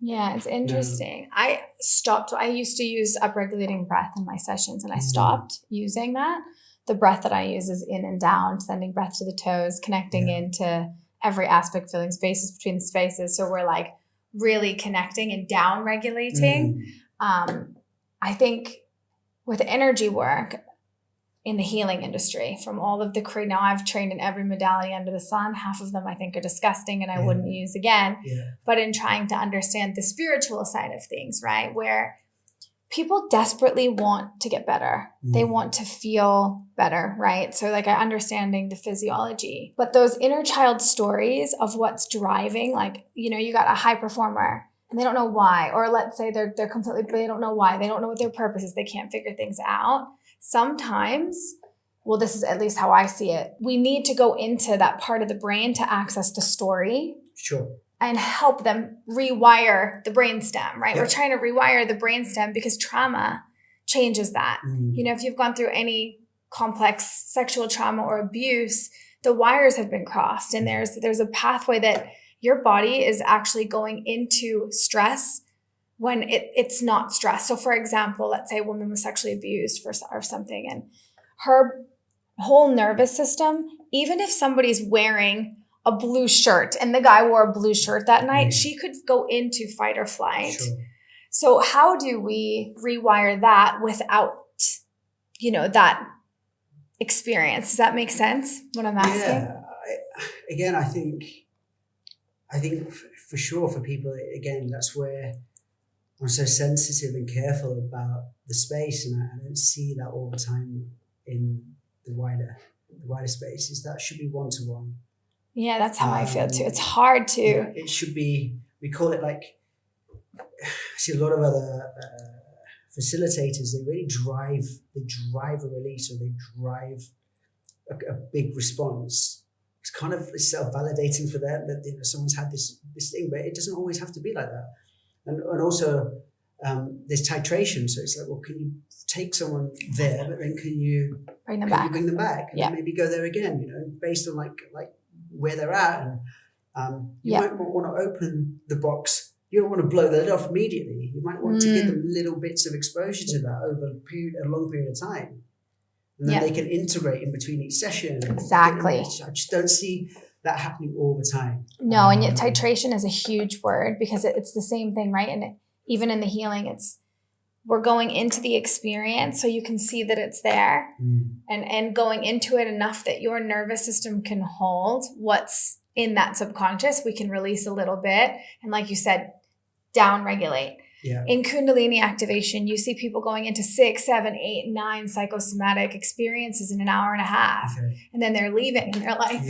It's interesting. I used to use upregulating breath in my sessions, and I stopped using that. The breath that I use is in and down, sending breath to the toes, connecting into every aspect, filling spaces between the spaces. So we're like really connecting and down regulating. I think with energy work in the healing industry, from all of the now I've trained in every modality under the sun. Half of them I think are disgusting and I wouldn't use again. But in trying to understand the spiritual side of things, right, where people desperately want to get better. They want to feel better, right? So like understanding the physiology, but those inner child stories of what's driving, like, you got a high performer and they don't know why, or let's say they don't know why. They don't know what their purpose is. They can't figure things out. Sometimes, well, this is at least how I see it, we need to go into that part of the brain to access the story. Sure. And help them rewire the brainstem, right? We're trying to rewire the brainstem because trauma changes that. If you've gone through any complex sexual trauma or abuse, the wires have been crossed, and there's a pathway that your body is actually going into stress when it's not stress. So for example, let's say a woman was sexually abused or something, and her whole nervous system, even if somebody's wearing a blue shirt and the guy wore a blue shirt that night, she could go into fight or flight. Sure. So how do we rewire that without, that experience? Does that make sense, what I'm asking? Yeah. I think for sure for people, again, that's where I'm so sensitive and careful about the space, and I don't see that all the time in the wider spaces. That should be one-to-one. Yeah, that's how I feel too. It's hard to. It should be. We call it like. I see a lot of other facilitators. They really drive. They drive a release, or they drive a big response. It's kind of self-validating for them that someone's had this thing, but it doesn't always have to be like that. And also, there's titration. So it's like, well, can you take someone there, but then can you bring them back? And then maybe go there again. Based on like where they're at, and you might want to open the box. You don't want to blow the lid off immediately. You might want to give them little bits of exposure to that over a long period of time, and then they can integrate in between each session. Exactly. I just don't see that happening all the time. No, and yet titration is a huge word because it's the same thing, right? And even in the healing, we're going into the experience so you can see that it's there, and going into it enough that your nervous system can hold what's in that subconscious. We can release a little bit. And like you said, down regulate. Yeah. In Kundalini activation, you see people going into 6, 7, 8, 9 psychosomatic experiences in an hour and a half. Okay. And then they're leaving and they're like,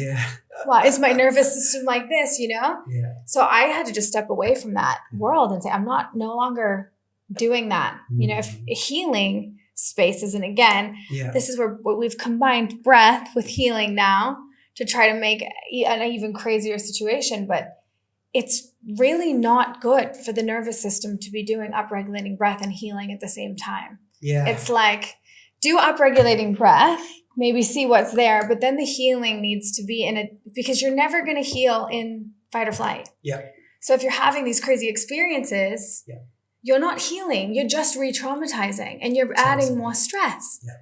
why is my nervous system like this, Yeah. So I had to just step away from that world and say, I'm no longer doing that. If healing spaces, and again, this is where we've combined breath with healing now to try to make an even crazier situation, but it's really not good for the nervous system to be doing upregulating breath and healing at the same time. Yeah. It's like, do upregulating breath, maybe see what's there, but then the healing needs to be because you're never going to heal in fight or flight. Yeah. So if you're having these crazy experiences, you're not healing, you're just re-traumatizing, and you're adding more stress. Yeah.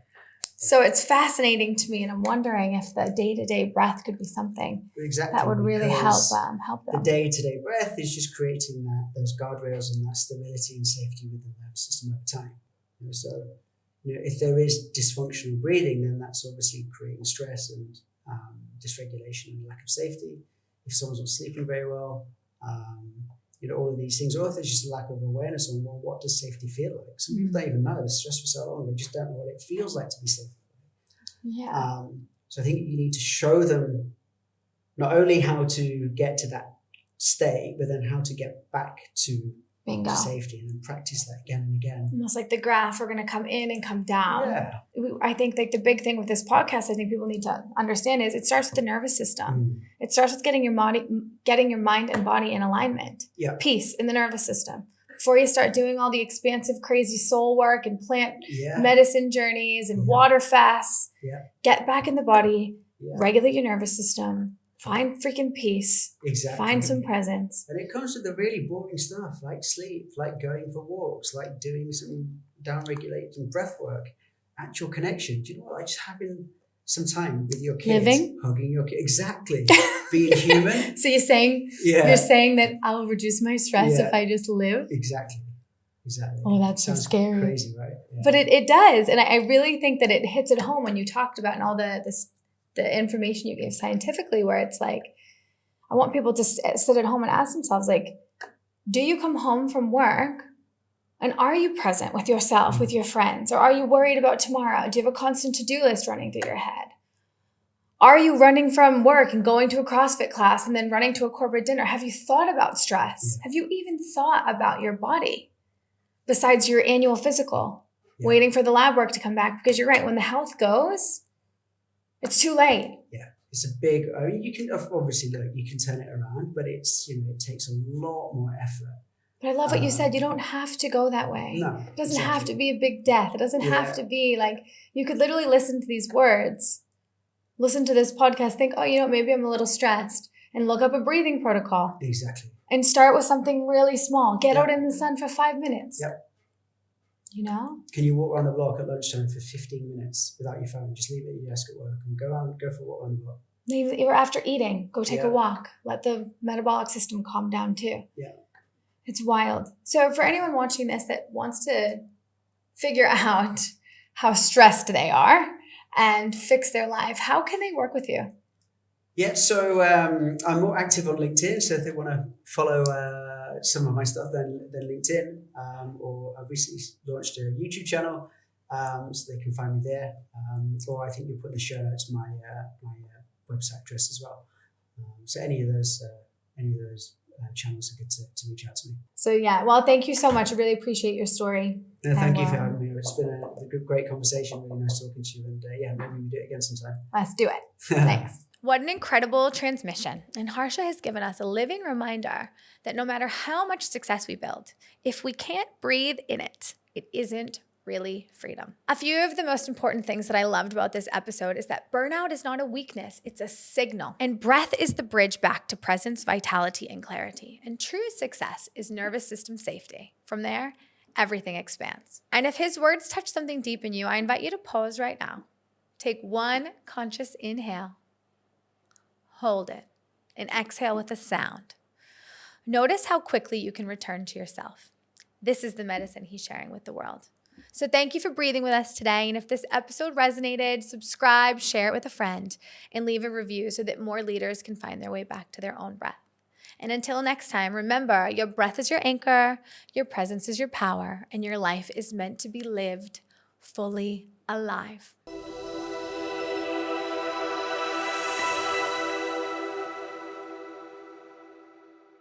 So it's fascinating to me, and I'm wondering if the day-to-day breath could be something that would really help them. The day-to-day breath is just creating those guardrails and that stability and safety within the nervous system over time. So, if there is dysfunctional breathing, then that's obviously creating stress and dysregulation and lack of safety. If someone's not sleeping very well, all of these things, or if there's just a lack of awareness on, well, what does safety feel like? Some people don't even know. They're stressed for so long, they just don't know what it feels like to be safe. Yeah. So I think you need to show them not only how to get to that state, but then how to get back to Bingo. safety, and then practice that again and again. Almost like the graph, we're going to come in and come down. Yeah. I think like the big thing with this podcast, I think people need to understand is it starts with the nervous system. It starts with getting your mind and body in alignment. Yeah. Peace in the nervous system. Before you start doing all the expansive, crazy soul work and plant Yeah. medicine journeys and water fasts, get back in the body, regulate your nervous system, find freaking peace, find some presence. And it comes with the really boring stuff like sleep, like going for walks, like doing some down-regulating breath work, actual connection. Do you know what? Like just having some time with your kids, living, hugging your kids, exactly, being human. So you're saying that I'll reduce my stress if I just live? Exactly. Oh, that's so scary. Crazy, right? Yeah. But it does, and I really think that it hits at home when you talked about and all the information you gave scientifically, where it's like, I want people to sit at home and ask themselves, like, do you come home from work and are you present with yourself, with your friends, or are you worried about tomorrow? Do you have a constant to-do list running through your head? Are you running from work and going to a CrossFit class and then running to a corporate dinner? Have you thought about stress? Have you even thought about your body besides your annual physical, waiting for the lab work to come back? Because you're right, when the health goes, it's too late. Yeah, it's a big. I mean, you can obviously you can turn it around, but it's it takes a lot more effort. But I love what you said. You don't have to go that way. No, it doesn't have to be a big death. It doesn't have to be like, you could literally listen to these words, listen to this podcast, think, oh, maybe I'm a little stressed, and look up a breathing protocol. Exactly. And start with something really small. Get out in the sun for 5 minutes. Yep. Can you walk around the block at lunchtime for 15 minutes without your phone? Just leave it at your desk at work and go for a walk around the block. Maybe after eating, go take a walk. Let the metabolic system calm down too. Yeah. It's wild. So for anyone watching this that wants to figure out how stressed they are and fix their life, how can they work with you? Yeah, so I'm more active on LinkedIn. So if they want to follow some of my stuff, then LinkedIn. Or I've recently launched a YouTube channel, so they can find me there. Or I think you'll put in the show notes my website address as well. So any of those channels are good to reach out to me. So well, thank you so much. I really appreciate your story. No, thank you for having me. It's been a great conversation. Really nice talking to you. And maybe we do it again sometime. Let's do it. Thanks. What an incredible transmission. And Harsha has given us a living reminder that no matter how much success we build, if we can't breathe in it, it isn't really freedom. A few of the most important things that I loved about this episode is that burnout is not a weakness, it's a signal. And breath is the bridge back to presence, vitality, and clarity. And true success is nervous system safety. From there, everything expands. And if his words touch something deep in you, I invite you to pause right now. Take one conscious inhale. Hold it, and exhale with a sound. Notice how quickly you can return to yourself. This is the medicine he's sharing with the world. So thank you for breathing with us today. And if this episode resonated, subscribe, share it with a friend, and leave a review so that more leaders can find their way back to their own breath. And until next time, remember, your breath is your anchor, your presence is your power, and your life is meant to be lived fully alive.